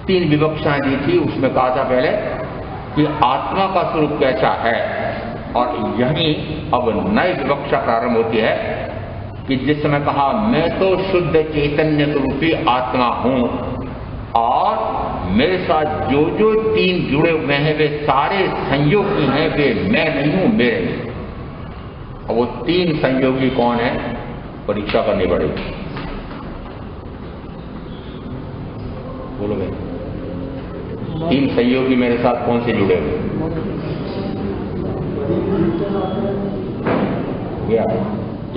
3 विवक्षाएं दी थी। उसमें कहा था पहले कि आत्मा का स्वरूप कैसा है, और यही अब नई विवक्षा प्रारंभ होती है कि जिस समय कहा मैं तो शुद्ध चैतन्य रूपी आत्मा हूं और मेरे साथ जो जो 3 जुड़े हुए हैं वे सारे संयोगी हैं, वे मैं नहीं हूं, मेरे नहीं। और वो 3 संयोगी कौन है, परीक्षा करनी पड़ेगी। बोलो भाई, 3 संयोगी मेरे साथ कौन से जुड़े हुए?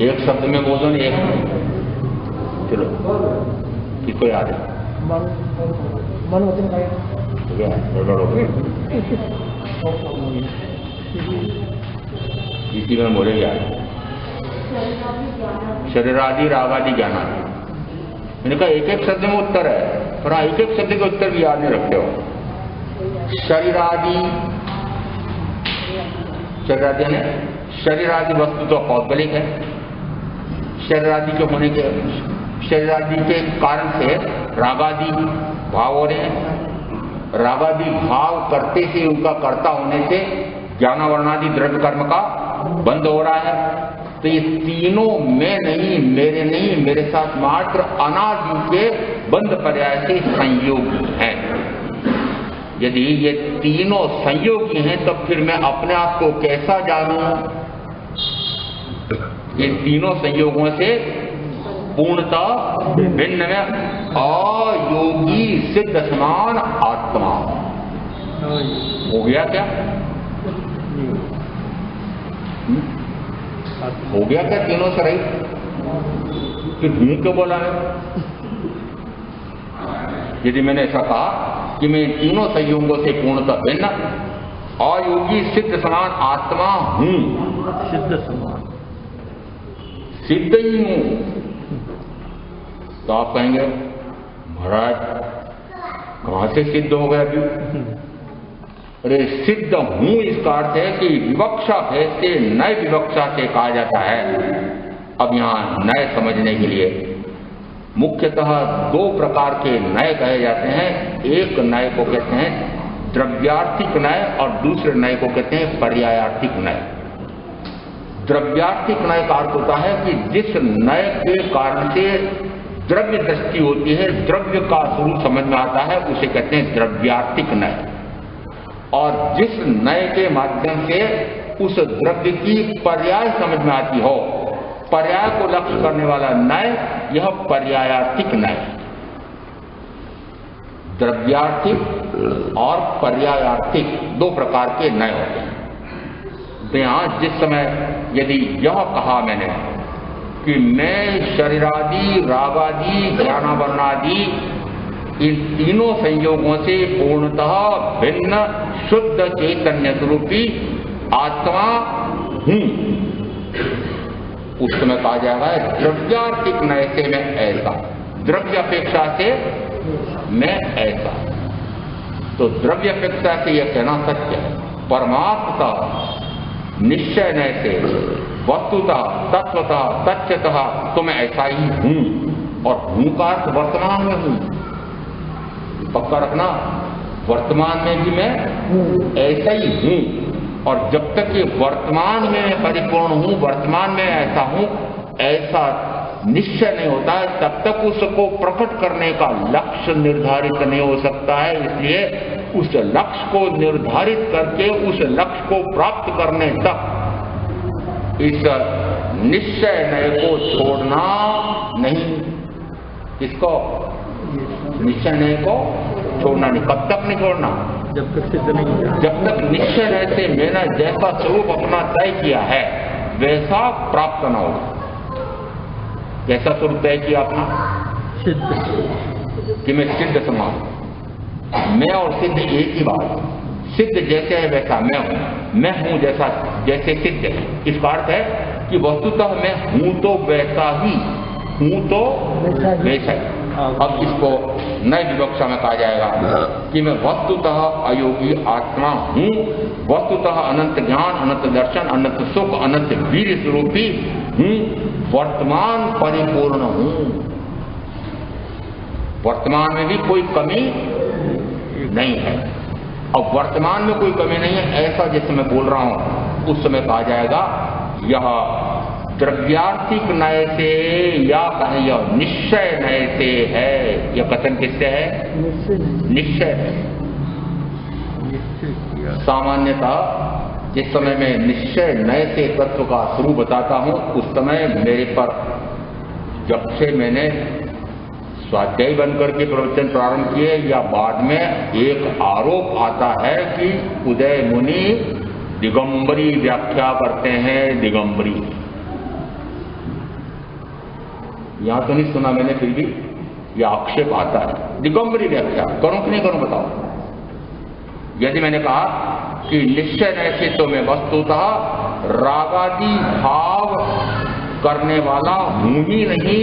एक शब्द में बोलो ना, एक चलो किसको याद है? इसी में बोले याद शरीरादि रागादि ज्ञानादि। मैंने कहा एक एक शब्द में उत्तर है, पर एक एक शब्द के उत्तर भी याद नहीं रखते हो। शरीरादि शरीरादि वस्तु तो पौद्गलिक है। शरीरादि के होने के शरीरादि के कारण से रागादि भाव हो रहे हैं। रागादि भाव करते से उनका कर्ता होने से ज्ञानावरणादि द्रव्य कर्म का बंध हो रहा है। तो ये तीनों मैं नहीं, मेरे नहीं, मेरे साथ मात्र अनादि के बंध पर्याय से संयोगी हैं। यदि ये तीनों संयोगी हैं तो फिर मैं अपने आप को कैसा जानूं? ये तीनों संयोगों से पूर्णतः भिन्न में अयोगी सिद्ध समान आत्मा हो गया। क्या हो गया? क्या तीनों से रही? फिर हूं क्यों बोला है? यदि मैंने ऐसा कहा कि मैं तीनों संयोगों से पूर्णतः भिन्न अयोगी सिद्ध समान आत्मा हूं, सिद्ध समान सिद्ध ही हूं, तो आप कहेंगे महाराज कहां से सिद्ध हो गया? अभी अरे सिद्ध हूं इसका अर्थ है कि विवक्षा भेद से नए विवक्षा से कहा जाता है। अब यहां नए समझने के लिए मुख्यतः दो प्रकार के नए कहे जाते हैं। एक नए को कहते हैं द्रव्यार्थिक नय और दूसरे नय को कहते हैं पर्यायार्थिक नय। द्रव्यार्थिक नय का अर्थ होता है कि जिस नय के कारण से द्रव्य दृष्टि होती है, द्रव्य का स्वरूप समझ में आता है, उसे कहते हैं द्रव्यार्थिक नय। और जिस नय के माध्यम से उस द्रव्य की पर्याय समझ में आती हो, पर्याय को लक्ष्य करने वाला नय, यह पर्यायार्थिक नय। द्रव्यार्थिक और पर्यायार्थिक दो प्रकार के नय होते हैं। तो यहां जिस समय यदि यह कहा मैंने कि मैं शरीरादि, रागादि, ज्ञानावरणादि इन तीनों संयोगों से पूर्णतः भिन्न शुद्ध चैतन्य स्वरूपी आत्मा हूं, उस समय कहा जाएगा द्रव्यार्थिक नय से मैं ऐसा, द्रव्य अपेक्षा से मैं ऐसा। तो द्रव्य अपेक्षा से यह कहना सत्य है। परमात्मतः निश्चय नय से वस्तुतः तत्वतः तथ्यतः तो मैं ऐसा ही हूं, और हूं का अर्थ वर्तमान में हूं। पक्का रखना, वर्तमान में भी मैं ऐसा ही हूं, और जब तक ये वर्तमान में परिपूर्ण हूं, वर्तमान में ऐसा हूं, ऐसा निश्चय नहीं होता है, तब तक उसको प्रकट करने का लक्ष्य निर्धारित नहीं हो सकता है। इसलिए उस लक्ष्य को निर्धारित करके उस लक्ष्य को प्राप्त करने तक इस निश्चय नय को छोड़ना नहीं। इसको निश्चय नय को छोड़ना नहीं। कब तक नहीं छोड़ना? जब तक सिद्ध नहीं किया। जब तक निश्चय नय से मैंने जैसा स्वरूप अपना तय किया है वैसा प्राप्त न हो। कैसा स्वरूप तय किया अपना? सिद्ध, कि मैं सिद्ध समान। मैं और सिद्ध एक ही बात। सिद्ध जैसे है वैसा मैं हूं, मैं हूं जैसा जैसे सिद्ध है। इसका अर्थ है कि वस्तुतः मैं हूं तो वैसा ही, हूं तो वैसा ही। अब इसको नई विवक्षा में कहा जाएगा कि मैं वस्तुतः अयोगी आत्मा हूं, वस्तुतः अनंत ज्ञान, अनंत दर्शन, अनंत सुख, अनंत वीर स्वरूपी हूं, वर्तमान परिपूर्ण हूं। वर्तमान में भी कोई कमी नहीं है। अब वर्तमान में कोई कमी नहीं है ऐसा जिस समय बोल रहा हूं, उस समय कहा जाएगा यह द्रव्यार्थिक नय से या कहें यह निश्चय नय से है। यह कथन किससे है? निश्चय। सामान्यतः जिस समय मैं निश्चय नय से तत्व का स्वरूप बताता हूं, उस समय मेरे पर जब से मैंने स्वाध्यायी बनकर के प्रवचन प्रारंभ किए या बाद में एक आरोप आता है कि उदय मुनि दिगंबरी व्याख्या करते हैं। दिगंबरी यहां तो नहीं सुना मैंने, फिर भी यह आक्षेप आता है। दिगंबरी व्याख्या करूं कि नहीं करूं बताओ? यदि मैंने कहा कि निश्चय नय से तो मैं वस्तुतः रागादि भाव करने वाला हूं ही नहीं,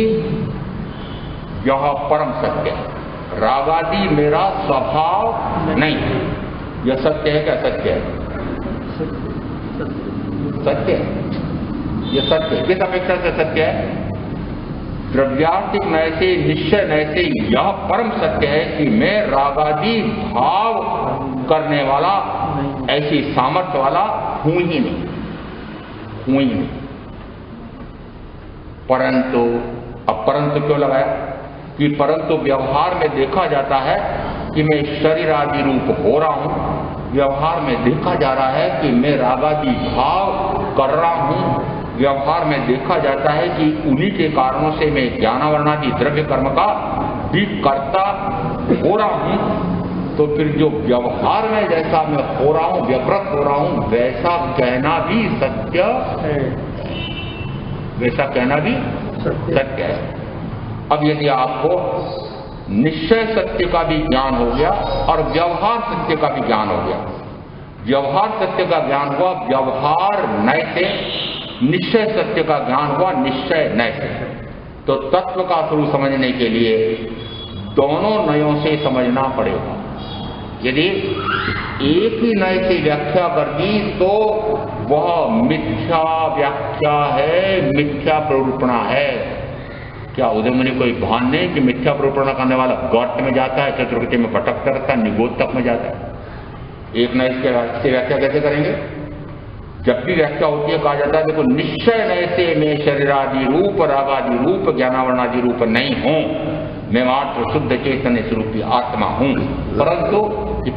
यह परम सत्य है। रागादि मेरा स्वभाव नहीं है। यह सत्य है क्या? सत्य है, सत्य है, यह सत्य है। किस अपेक्षा से सत्य है? द्रव्यार्थिक नय से, निश्चय नय से यह परम सत्य है कि मैं रागादि भाव करने वाला, ऐसी सामर्थ्य वाला हूं ही नहीं, हूं ही नहीं। परंतु, अब परंतु क्यों लगाया? कि परंतु व्यवहार में देखा जाता है कि मैं शरीर आदि रूप हो रहा हूं। व्यवहार में देखा जा रहा है कि मैं रागादि भाव कर रहा हूं। व्यवहार में देखा जाता है कि उन्हीं के कारणों से मैं ज्ञानावरणादि द्रव्य कर्म का भी कर्ता हो रहा हूं। तो फिर जो व्यवहार में जैसा मैं हो रहा हूं, व्यवृत हो रहा हूं, वैसा कहना भी सत्य है, वैसा कहना भी सत्य है। अब यदि आपको निश्चय सत्य का भी ज्ञान हो गया और व्यवहार सत्य का भी ज्ञान हो गया, व्यवहार सत्य का ज्ञान हुआ व्यवहार नय से, निश्चय सत्य का ज्ञान हुआ निश्चय नय से, तो तत्व का स्वरूप समझने के लिए दोनों नयों से समझना पड़ेगा। यदि एक ही नय से व्याख्या कर दी तो वह मिथ्या व्याख्या है, मिथ्या प्ररूपणा है। क्या उदय मुनि कोई भान नहीं कि मिथ्या प्ररूपणा करने वाला गर्त में जाता है, चतुर्गति में भटकता रहता है, निगोद तक में जाता है। एक नय से व्याख्या कैसे करेंगे? जब भी व्याख्या होती है कहा जाता है देखो निश्चय नय से मैं शरीरादि रूप, रागादि रूप, ज्ञानावरणादि रूप नहीं हूं, मैं मात्र शुद्ध चैतन्य स्वरूपी आत्मा हूं।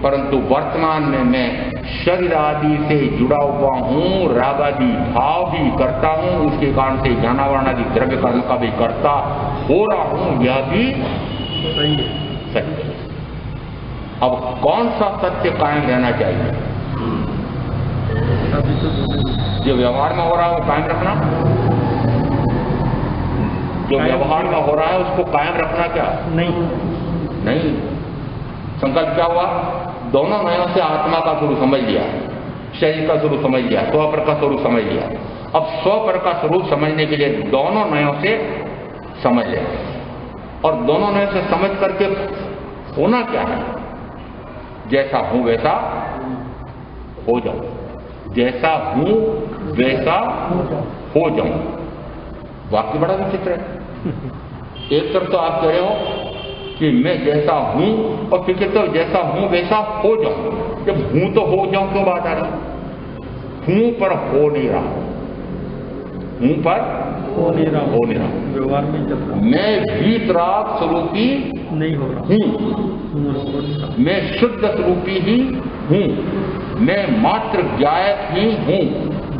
परंतु वर्तमान में मैं शरीर आदि से जुड़ा हुआ हूं, रागादि भाव भी करता हूं, उसके कारण से ज्ञानावरणादि द्रव्य कर्म का भी करता हो रहा हूं, यह भी सत्य है। अब कौन सा सत्य कायम रहना चाहिए? जो व्यवहार में हो रहा है वो कायम रखना, जो व्यवहार में हो रहा है उसको कायम रखना क्या? नहीं। संकल्प क्या हुआ? दोनों नयों से आत्मा का स्वरूप समझ लिया, शरीर का स्वरूप समझ लिया, स्वपर का स्वरूप समझ लिया। अब स्वपर का स्वरूप समझने के लिए दोनों नयों से समझ ले, और दोनों नयों से समझ करके होना क्या है? जैसा हूं वैसा हो जाऊं, जैसा हूं वैसा हो जाऊं। वाक्य बड़ा विचित्र है। एक तरफ तो आप कह रहे हो कि मैं जैसा हूं, और फिर कहते हो जैसा हूं वैसा हो जाऊं। जब हूं तो हो जाऊं क्यों बात आ रही? हूं पर हो नहीं रहा, हूं पर हो नहीं रहा, व्यवहार में चल रहा। मैं वीतराग स्वरूपी नहीं हो रहा हूं, मैं शुद्ध स्वरूपी ही हूं, मैं मात्र ज्ञायक ही हूं,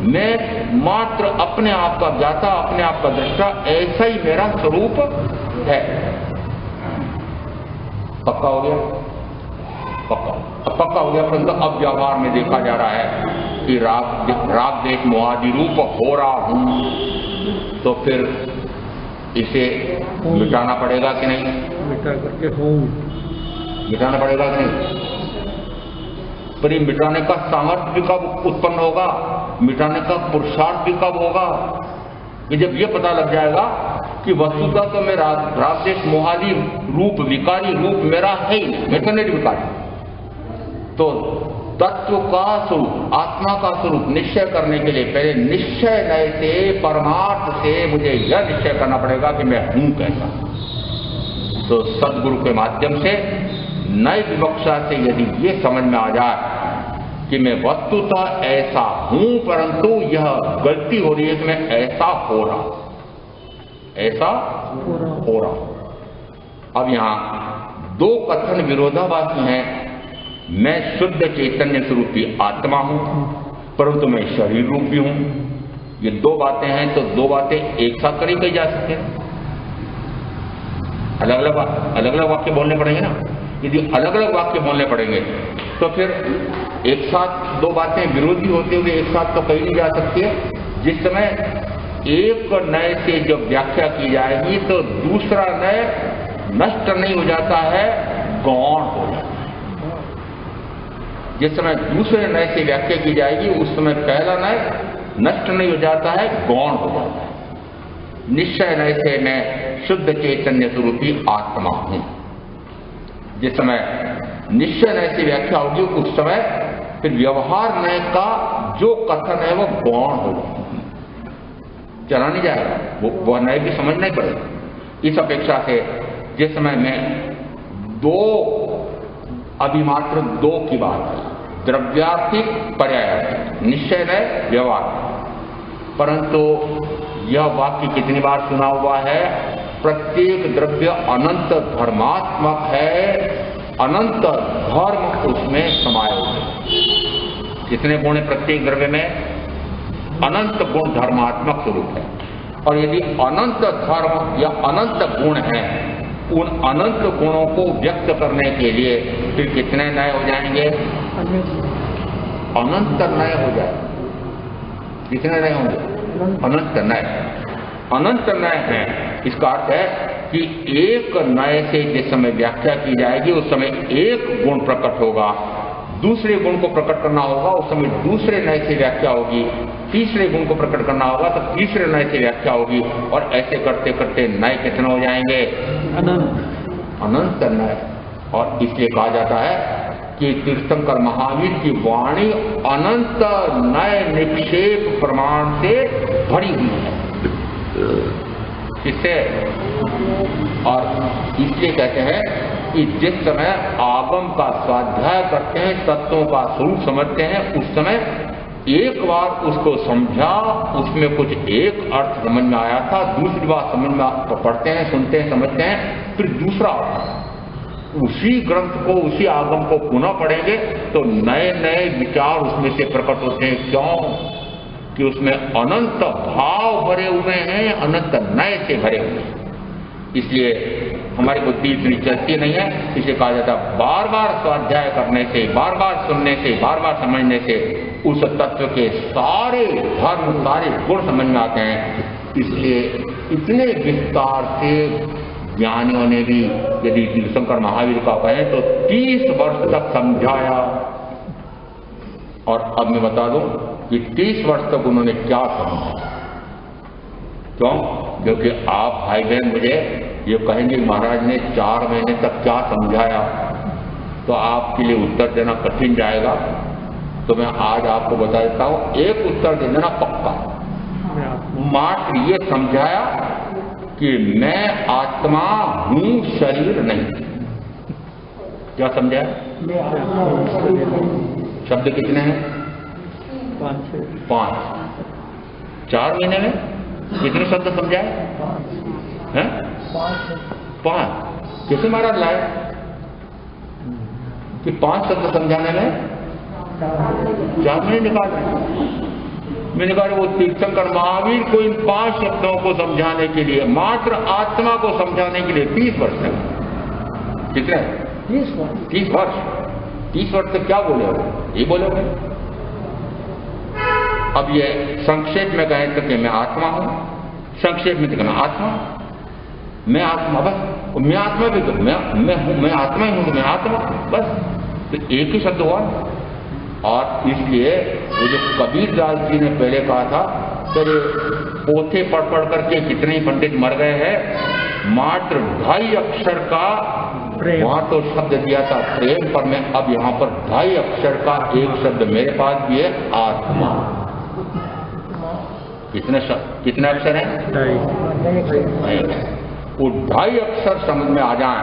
मैं मात्र अपने आप का ज्ञाता, अपने आप का दृष्टा, ऐसा ही मेरा स्वरूप है। पक्का हो गया? पक्का हो गया। परंतु अब व्यवहार में देखा जा रहा है कि राग देश मोहादि रूप हो रहा हूं, तो फिर इसे मिटाना पड़ेगा कि नहीं? मिटा करके हूं, मिटाना पड़ेगा कि नहीं? पर ये मिटाने का सामर्थ्य भी कब उत्पन्न होगा? मिटाने का पुरुषार्थ भी कब होगा? कि जब ये पता लग जाएगा कि वस्तुतः तो मेरा रागदेश मोहादि रूप, विकारी रूप मेरा है ही नहीं, मैं तो नहीं विकारी। तो तत्व का स्वरूप, आत्मा का स्वरूप निश्चय करने के लिए पहले निश्चय नय से, परमार्थ से मुझे यह निश्चय करना पड़ेगा कि मैं हूं कैसा। तो सदगुरु के माध्यम से नई विवक्षा से यदि ये समझ में आ जाए कि मैं वस्तुतः ऐसा हूं, परंतु यह गलती हो रही है कि मैं ऐसा हो रहा, ऐसा हो रहा। अब यहां दो कथन विरोधाभासी हैं। मैं शुद्ध चैतन्य स्वरूपी आत्मा हूं, परंतु मैं शरीर रूपी हूं। ये दो बातें हैं, तो दो बातें एक साथ करी कही जा सकती हैं। अलग अलग वाक्य बोलने पड़ेंगे ना। यदि अलग अलग वाक्य बोलने पड़ेंगे तो फिर एक साथ दो बातें विरोधी होते हुए एक साथ तो कही नहीं जा सकती है। जिस समय एक नय से जब व्याख्या की जाएगी तो दूसरा नय नष्ट नहीं हो जाता है, गौण हो जाता है। जिस समय दूसरे नय से व्याख्या की जाएगी उस समय पहला नय नष्ट नहीं हो जाता है, गौण हो जाता है। निश्चय नय से मैं शुद्ध चैतन्य स्वरूपी आत्मा हूं। जिस समय निश्चय नय से व्याख्या होगी उस समय फिर व्यवहार नय का जो कथन है वो गौण होगा, चला नहीं जाएगा, वो नय भी समझना ही पड़ेगा। इस अपेक्षा से जिस समय में दो अभी मात्र दो की बात है, द्रव्यार्थिक पर्यायार्थिक, निश्चय नय व्यवहार, परंतु यह वाक्य कितनी बार सुना हुआ है, प्रत्येक द्रव्य अनंत धर्मात्मक है, अनंत धर्म उसमें समाये हुए। कितने गुण है प्रत्येक द्रव्य में? अनंत गुण धर्मात्मक स्वरूप है। और यदि अनंत धर्म या अनंत गुण है, उन अनंत गुणों को व्यक्त करने के लिए फिर कितने नए हो जाएंगे? अनंत नए हो जाए। कितने नए होंगे? अनंत नए। अनंत नए हैं, इसका अर्थ है कि एक नए से जिस समय व्याख्या की जाएगी उस समय एक गुण प्रकट होगा, दूसरे गुण को प्रकट करना होगा उस समय दूसरे नए से व्याख्या होगी, तीसरे गुण को प्रकट करना होगा तो तीसरे नए से व्याख्या होगी, और ऐसे करते करते नए कितने हो जाएंगे? अनंत नए। और इसलिए कहा जाता है कि तीर्थंकर महावीर की वाणी अनंत नए निक्षेप प्रमाण से भरी हुई है। इससे और इसलिए कहते हैं कि जिस समय आगम का स्वाध्याय करते हैं, तत्वों का स्वरूप समझते हैं, उस समय एक बार उसको समझा, उसमें कुछ एक अर्थ समझ में आया था, दूसरी बार समझ में पढ़ते हैं, सुनते हैं, समझते हैं, फिर दूसरा उसी ग्रंथ को, उसी आगम को पुनः पढ़ेंगे तो नए नए विचार उसमें से प्रकट होते हैं। क्यों? कि उसमें अनंत भाव भरे हुए हैं, अनंत नए से भरे हुए हैं। इसलिए हमारी बुद्धि इतनी चलती नहीं है। इसलिए कहा जाता है बार बार स्वाध्याय करने से, बार बार सुनने से, बार बार समझने से उस तत्व के सारे धर्म, सारे गुण समझ में आते हैं। इसलिए इतने विस्तार से ज्ञानियों ने भी, यदि तीर्थंकर महावीर का कहें तो 30 वर्ष तक समझाया। और अब मैं बता दूं कि 30 वर्ष तक उन्होंने क्या समझा। क्यों? क्योंकि आप भाई बहन मुझे ये कहेंगे महाराज ने 4 महीने तक क्या समझाया, तो आपके लिए उत्तर देना कठिन जाएगा। तो मैं आज आपको बता देता हूं, एक उत्तर दे देना पक्का। मात्र ये समझाया कि मैं आत्मा हूं, शरीर नहीं। क्या समझाया? शब्द कितने हैं? 5। 4 महीने में कितने शब्द समझाए हैं? 5। कैसे महाराज लाए कि 5 शब्द समझाने में 4 महीने निकाल? मैंने कहा वो तीर्थंकर महावीर को इन 5 शब्दों को समझाने के लिए, मात्र आत्मा को समझाने के लिए 30 वर्ष तक। कितने? 30 वर्ष। 30 वर्ष तक क्या बोले हो? ये बोले हो। अब ये संक्षेप में कहें तो कि मैं आत्मा हूं, संक्षेप में तो मैं आत्मा, मैं आत्मा, बस। मैं आत्मा भी तो मैं हूं, मैं आत्मा ही हूं तो मैं आत्मा, बस। तो एक ही शब्द हुआ। और इसलिए वो जो कबीरदास जी ने पहले कहा था, तेरे पोथे पढ़ पढ़ करके कितने ही पंडित मर गए हैं, मात्र 2.5 अक्षर का वहां तो शब्द दिया था प्रेम, पर मैं अब यहाँ पर 2.5 अक्षर का एक शब्द मेरे पास भी है, आत्मा। कितने अक्षर हैं? 2.5। वो 2.5 अक्षर समझ में आ जाए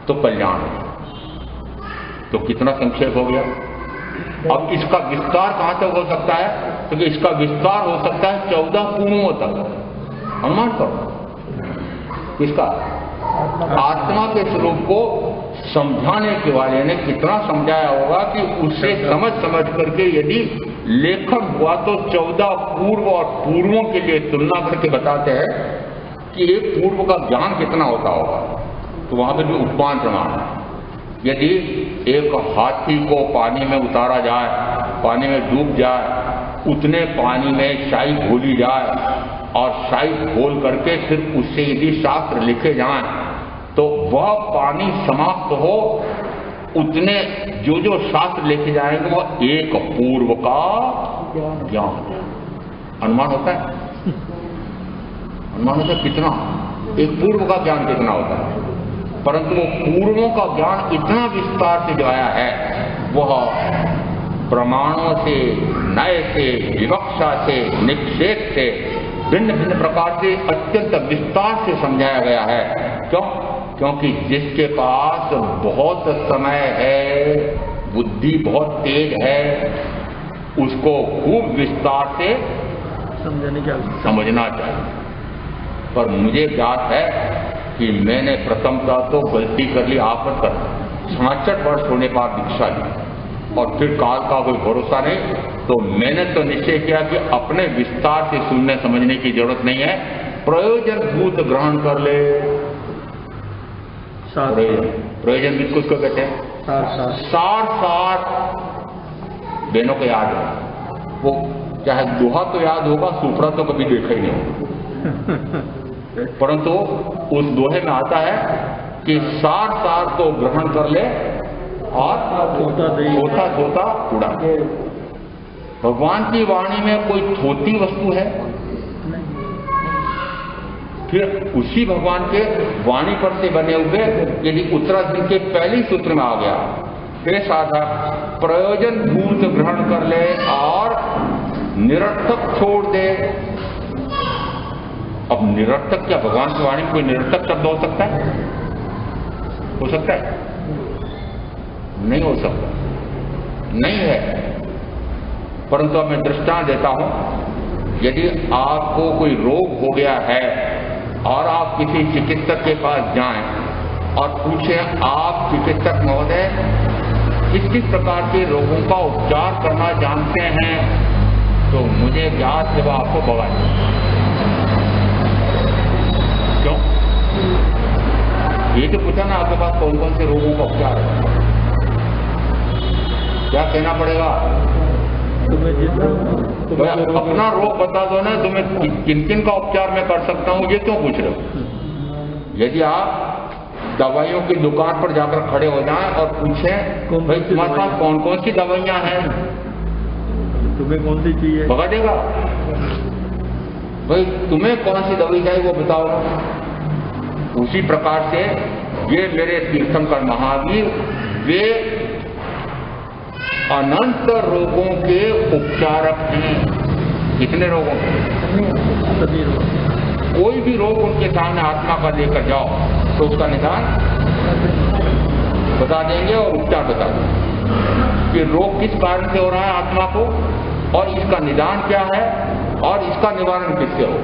तो कल्याण। तो कितना संक्षेप हो गया। अब इसका विस्तार कहां तक हो सकता है? तो इसका विस्तार हो सकता है 14 पूर्णों तक। अनुमान करो किसका? आत्मा के स्वरूप को समझाने के वाले ने कितना समझाया होगा कि उससे समझ करके यदि लेखन हुआ तो 14 पूर्व और पूर्वों के लिए तुलना करके बताते हैं कि एक पूर्व का ज्ञान कितना होता होगा। तो वहां पर भी उपमान प्रमाण है। यदि एक हाथी को पानी में उतारा जाए, पानी में डूब जाए, उतने पानी में शाही घोली जाए और शाही घोल करके फिर उससे यदि शास्त्र लिखे जाएं तो वह पानी समाप्त हो, उतने जो शास्त्र लिखे जाएंगे वह एक पूर्व का ज्ञान। अनुमान होता है? अनुमान होता है कितना? एक पूर्व का ज्ञान कितना होता है, परंतु वो पूर्वों का ज्ञान इतना विस्तार से जो आया है वह प्रमाणों से, नय से, विवक्षा से, निक्षेप से, भिन्न भिन्न प्रकार से अत्यंत विस्तार से समझाया गया है। क्यों? क्योंकि जिसके पास बहुत समय है, बुद्धि बहुत तेज है, उसको खूब विस्तार से समझना चाहिए। पर मुझे ज्ञात है कि मैंने प्रथमतः तो गलती कर ली, आपत कर 66 वर्ष होने पर दीक्षा ली और फिर काल का कोई भरोसा नहीं, तो मैंने तो निश्चय किया कि अपने विस्तार से सुनने समझने की जरूरत नहीं है, प्रयोजन भूत ग्रहण कर ले। प्रयोजन भी कुछ को कहते हैं सार बहनों को याद है, वो चाहे दोहा तो याद होगा, सूपड़ा तो कभी देखा ही नहीं होगा, परंतु उस दोहे में आता है कि सार तो ग्रहण कर ले और थोथा थोथा उड़ा। भगवान की वाणी में कोई थोती वस्तु है? फिर उसी भगवान के वाणी पर से बने हुए यदि उत्तराखंड के पहले सूत्र में आ गया, हे साधक प्रयोजन भूत ग्रहण कर ले और निरर्थक छोड़ दे। अब निरर्थक क्या भगवान की वाणी में कोई निरर्थक शब्द हो सकता है? हो सकता है? नहीं हो सकता, नहीं है। परंतु अब मैं दृष्टांत देता हूं, यदि आपको कोई रोग हो गया है और आप किसी चिकित्सक के पास जाएं और पूछें, आप चिकित्सक महोदय किस किस प्रकार के रोगों का उपचार करना जानते हैं, तो मुझे ज्ञात है वो आपको बता दें। क्यों? ये तो पूछा ना आपके पास कौन कौन से रोगों का उपचार है, क्या कहना पड़ेगा? तुम्हें अपना रोग बता दो ना, तुम्हें किन किन का उपचार मैं कर सकता हूं, ये क्यों पूछ रहे हो? यदि आप दवाइयों की दुकान पर जाकर खड़े हो जाएं और पूछें भाई तुम्हारे पास कौन कौन सी दवाइयां हैं, तुम्हें कौन सी चाहिए, बता देगा। भाई तुम्हें कौन सी दवाई चाहिए वो बताओ। उसी प्रकार से ये मेरे तीर्थंकर महावीर वे अनंत रोगों के उपचारक हैं। कितने रोगों के? सभी रोग। कोई भी रोग उनके सामने आत्मा का लेकर जाओ तो उसका निदान बता देंगे और उपचार बता देंगे कि रोग किस कारण से हो रहा है आत्मा को, और इसका निदान क्या है और इसका निवारण किससे हो।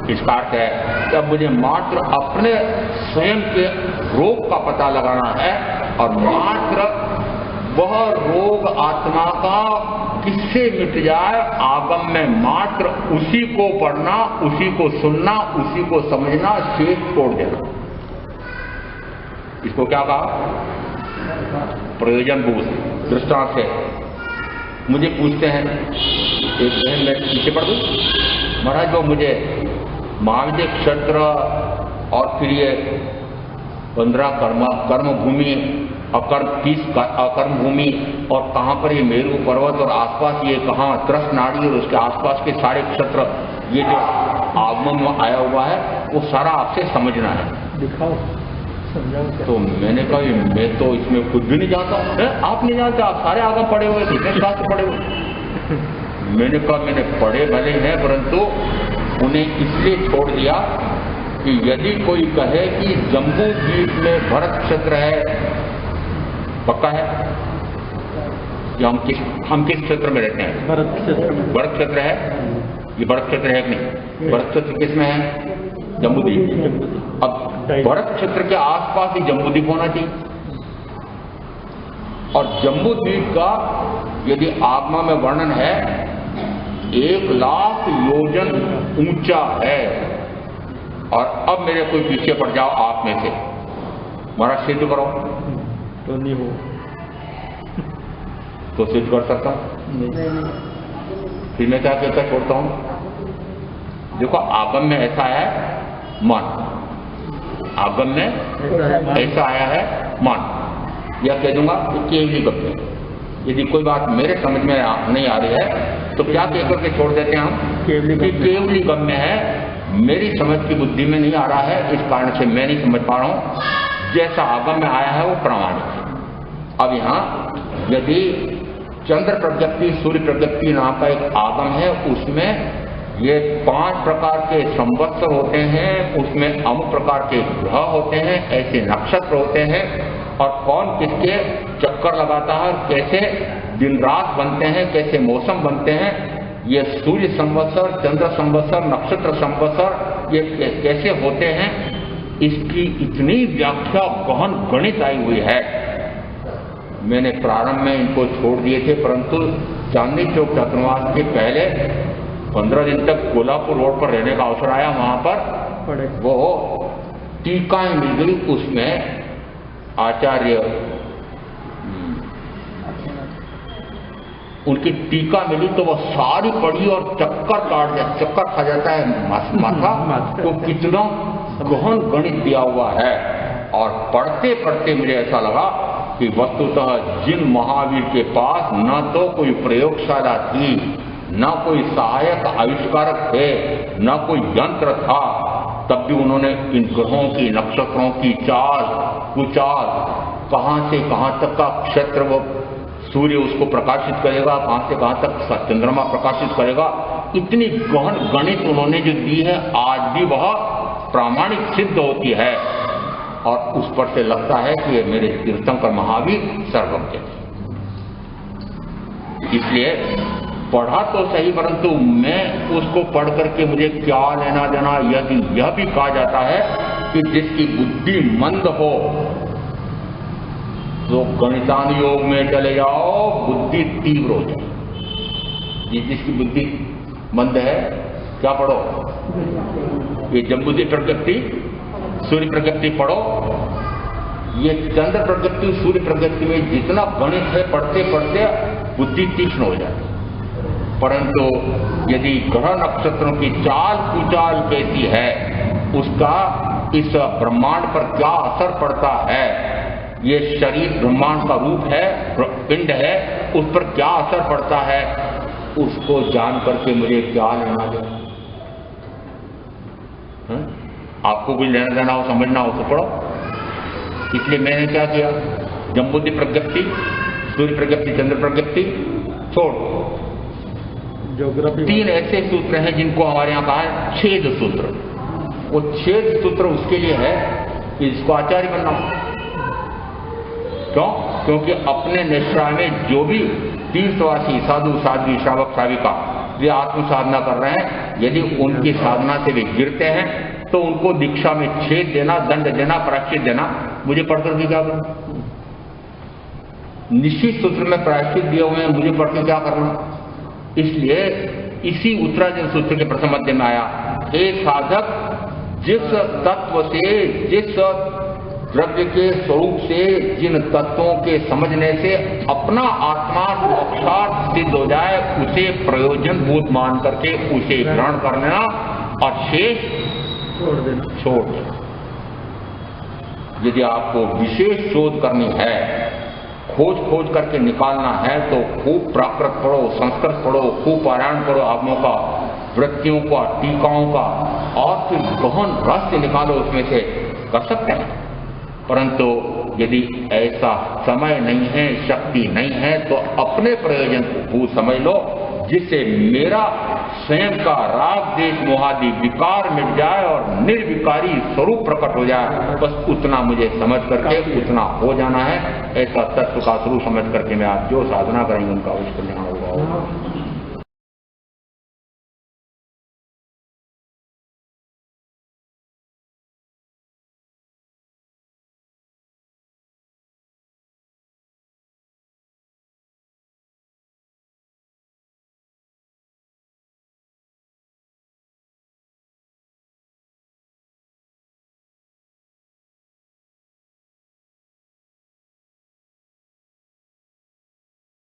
इसका अर्थ है कि अब मुझे मात्र अपने स्वयं के रोग का पता लगाना है और मात्र वह रोग आत्मा का किससे मिट जाए, आगम में मात्र उसी को पढ़ना, उसी को सुनना, उसी को समझना, शेष छोड़ देना। इसको क्या कहा? प्रयोजन भूत। दृष्टांत से मुझे पूछते हैं, एक बहन मैं पीछे पढ़ दूं, महाराज वो मुझे महाविद्य क्षेत्र और फिर ये 15 कर्म भूमि, अकर्म भूमि और कहाँ पर ये मेरू पर्वत और आसपास ये कहाँ त्रस नाड़ी और उसके आसपास के सारे क्षेत्र, ये जो आगमन में आया हुआ है वो सारा आपसे समझना है, दिखाओ समझाओ। तो मैंने कहा मैं तो इसमें खुद भी नहीं जानता हूँ। आप नहीं जानते? आप सारे आगम पढ़े हुए, कितने शास्त्र पढ़े हुए। मैंने कहा मैंने पढ़े भले हैं परंतु उन्हें इसलिए छोड़ दिया कि यदि कोई कहे कि जम्बू द्वीप में भरत क्षेत्र है, पक्का है कि हम किस क्षेत्र में रहते हैं? भरत क्षेत्र में। भरत क्षेत्र है, ये भरत क्षेत्र है कि नहीं? भरत क्षेत्र किसमें है? जम्बूद्वीप। अब भरत क्षेत्र के आसपास ही जम्बूद्वीप होना चाहिए, और जम्बूद्वीप का यदि आगमा में वर्णन है 1,00,000 योजन ऊंचा है। और अब मेरे कोई पीछे पड़ जाओ आप में से, महाराज सिद्ध करो, तो नहीं हो तो सिद्ध कर सकता हूं, फिर मैं क्या कहता छोड़ता हूं। देखो आगम में ऐसा है मन, आगम में ऐसा आया है मन, यह कह दूंगा कि केवली गम्य। यदि कोई बात मेरे समझ में नहीं आ रही है तो क्या कह करके छोड़ देते हैं हम कि केवली गम्य है, मेरी समझ की बुद्धि में नहीं आ रहा है, इस कारण से मैं नहीं समझ पा रहा हूं। जैसा आगम में आया है वो प्रामाणिक है। अब यहाँ यदि चंद्र प्रज्ञप्ति, सूर्य प्रज्ञप्ति नाम का एक आगम है, उसमें ये 5 प्रकार के संवत्सर होते हैं, उसमें अमुक प्रकार के ग्रह होते हैं, ऐसे नक्षत्र होते हैं, और कौन किसके चक्कर लगाता है, कैसे दिन रात बनते हैं, कैसे मौसम बनते हैं, ये सूर्य संवत्सर, चंद्र संवत्सर, नक्षत्र संवत्सर ये कैसे होते हैं, इसकी इतनी व्याख्या गहन गणित आई हुई है। मैंने प्रारंभ में इनको छोड़ दिए थे, परंतु चांदनी चौक छात्रावास के पहले 15 दिन तक कोल्हापुर रोड पर रहने का अवसर आया। वहां पर वो टीकाएं मिल गई, उसमें आचार्य उनकी टीका मिली तो वह सारी पढ़ी और चक्कर खा जाता है माथा। तो कितना गहन गणित दिया हुआ है, और पढ़ते पढ़ते मुझे ऐसा लगा कि वस्तुतः जिन महावीर के पास न तो कोई प्रयोगशाला थी, न कोई सहायक आविष्कारक थे, न कोई यंत्र था, तब भी उन्होंने इन ग्रहों की, नक्षत्रों की चाल कुचाल, कहां से कहां तक का क्षेत्र वो सूर्य उसको प्रकाशित करेगा, कहां से कहां तक चंद्रमा प्रकाशित करेगा, इतनी गहन गणित उन्होंने जो दी है, आज भी वह प्रामाणिक सिद्ध होती है। और उस पर से लगता है कि ये मेरे तीर्थंकर महावीर सर्वज्ञ थे। इसलिए पढ़ा तो सही, परंतु मैं उसको पढ़ करके मुझे क्या लेना देना। यदि यह भी कहा जाता है कि जिसकी बुद्धि मंद हो तो गणितानुयोग में चले जाओ, बुद्धि तीव्र हो जाए। जिसकी बुद्धि मंद है क्या पढ़ो, ये जम्बुद्दीन प्रज्ञप्ति, सूर्य प्रज्ञप्ति पढ़ो। ये चंद्र प्रज्ञप्ति, सूर्य प्रज्ञप्ति में जितना गणित है, पढ़ते पढ़ते बुद्धि तीक्ष्ण हो जाती। परंतु यदि ग्रह नक्षत्रों की चाल कुचाल कैसी है, उसका इस ब्रह्मांड पर क्या असर पड़ता है, ये शरीर ब्रह्मांड का रूप है, पिंड है, उस पर क्या असर पड़ता है, उसको जान करके मुझे क्या लेना देना। आपको कुछ लेना देना हो, समझना हो तो पढ़ो। इसलिए मैंने क्या किया, जम्बुद्दीन प्रज्ञप्ति, सूर्य प्रज्ञप्ति, चंद्र प्रज्ञप्ति छोड़। ज्योग्राफी 3 ऐसे सूत्र हैं जिनको हमारे यहाँ कहा है छेद सूत्र। वो छेद सूत्र उसके लिए है कि इसको आचार्य बनना। क्यों? क्योंकि अपने निष्ठा में जो भी तीर्थवासी साधु साध्वी श्रावक श्राविका वे आत्म साधना कर रहे हैं, यदि उनकी साधना से वे गिरते हैं तो उनको दीक्षा में छेद देना, दंड देना, प्रायश्चित देना। मुझे पढ़कर भी क्या करना? निश्चित सूत्र में प्रायश्चित दिए हुए हैं, मुझे पढ़ के क्या करना? इसलिए इसी उत्तरायण सूत्र के प्रथम अध्याय में आया, हे साधक, जिस तत्व से, जिस द्रव्य के स्वरूप से, जिन तत्वों के समझने से अपना आत्मा मोक्षार्थ सिद्ध हो जाए, उसे प्रयोजन भूत मान करके उसे ग्रहण करना और शेष छोड़ देना। यदि आपको विशेष शोध करनी है, खोज करके निकालना है, तो खूब प्राकृत पढ़ो, संस्कृत पढ़ो, खूब पारायण करो आगमों का, वृत्तियों का, टीकाओं का, और फिर गहन रहस्य निकालो उसमें से, कर सकते हैं। परंतु यदि ऐसा समय नहीं है, शक्ति नहीं है, तो अपने प्रयोजन को समझ लो, जिससे मेरा स्वयं का राग देश मोहादि विकार मिट जाए और निर्विकारी स्वरूप प्रकट हो जाए। बस उतना मुझे समझ करके उतना हो जाना है। ऐसा तत्व का स्वरूप समझ करके मैं आप जो साधना करेंगे उनका अवश्य कल्याण होगा।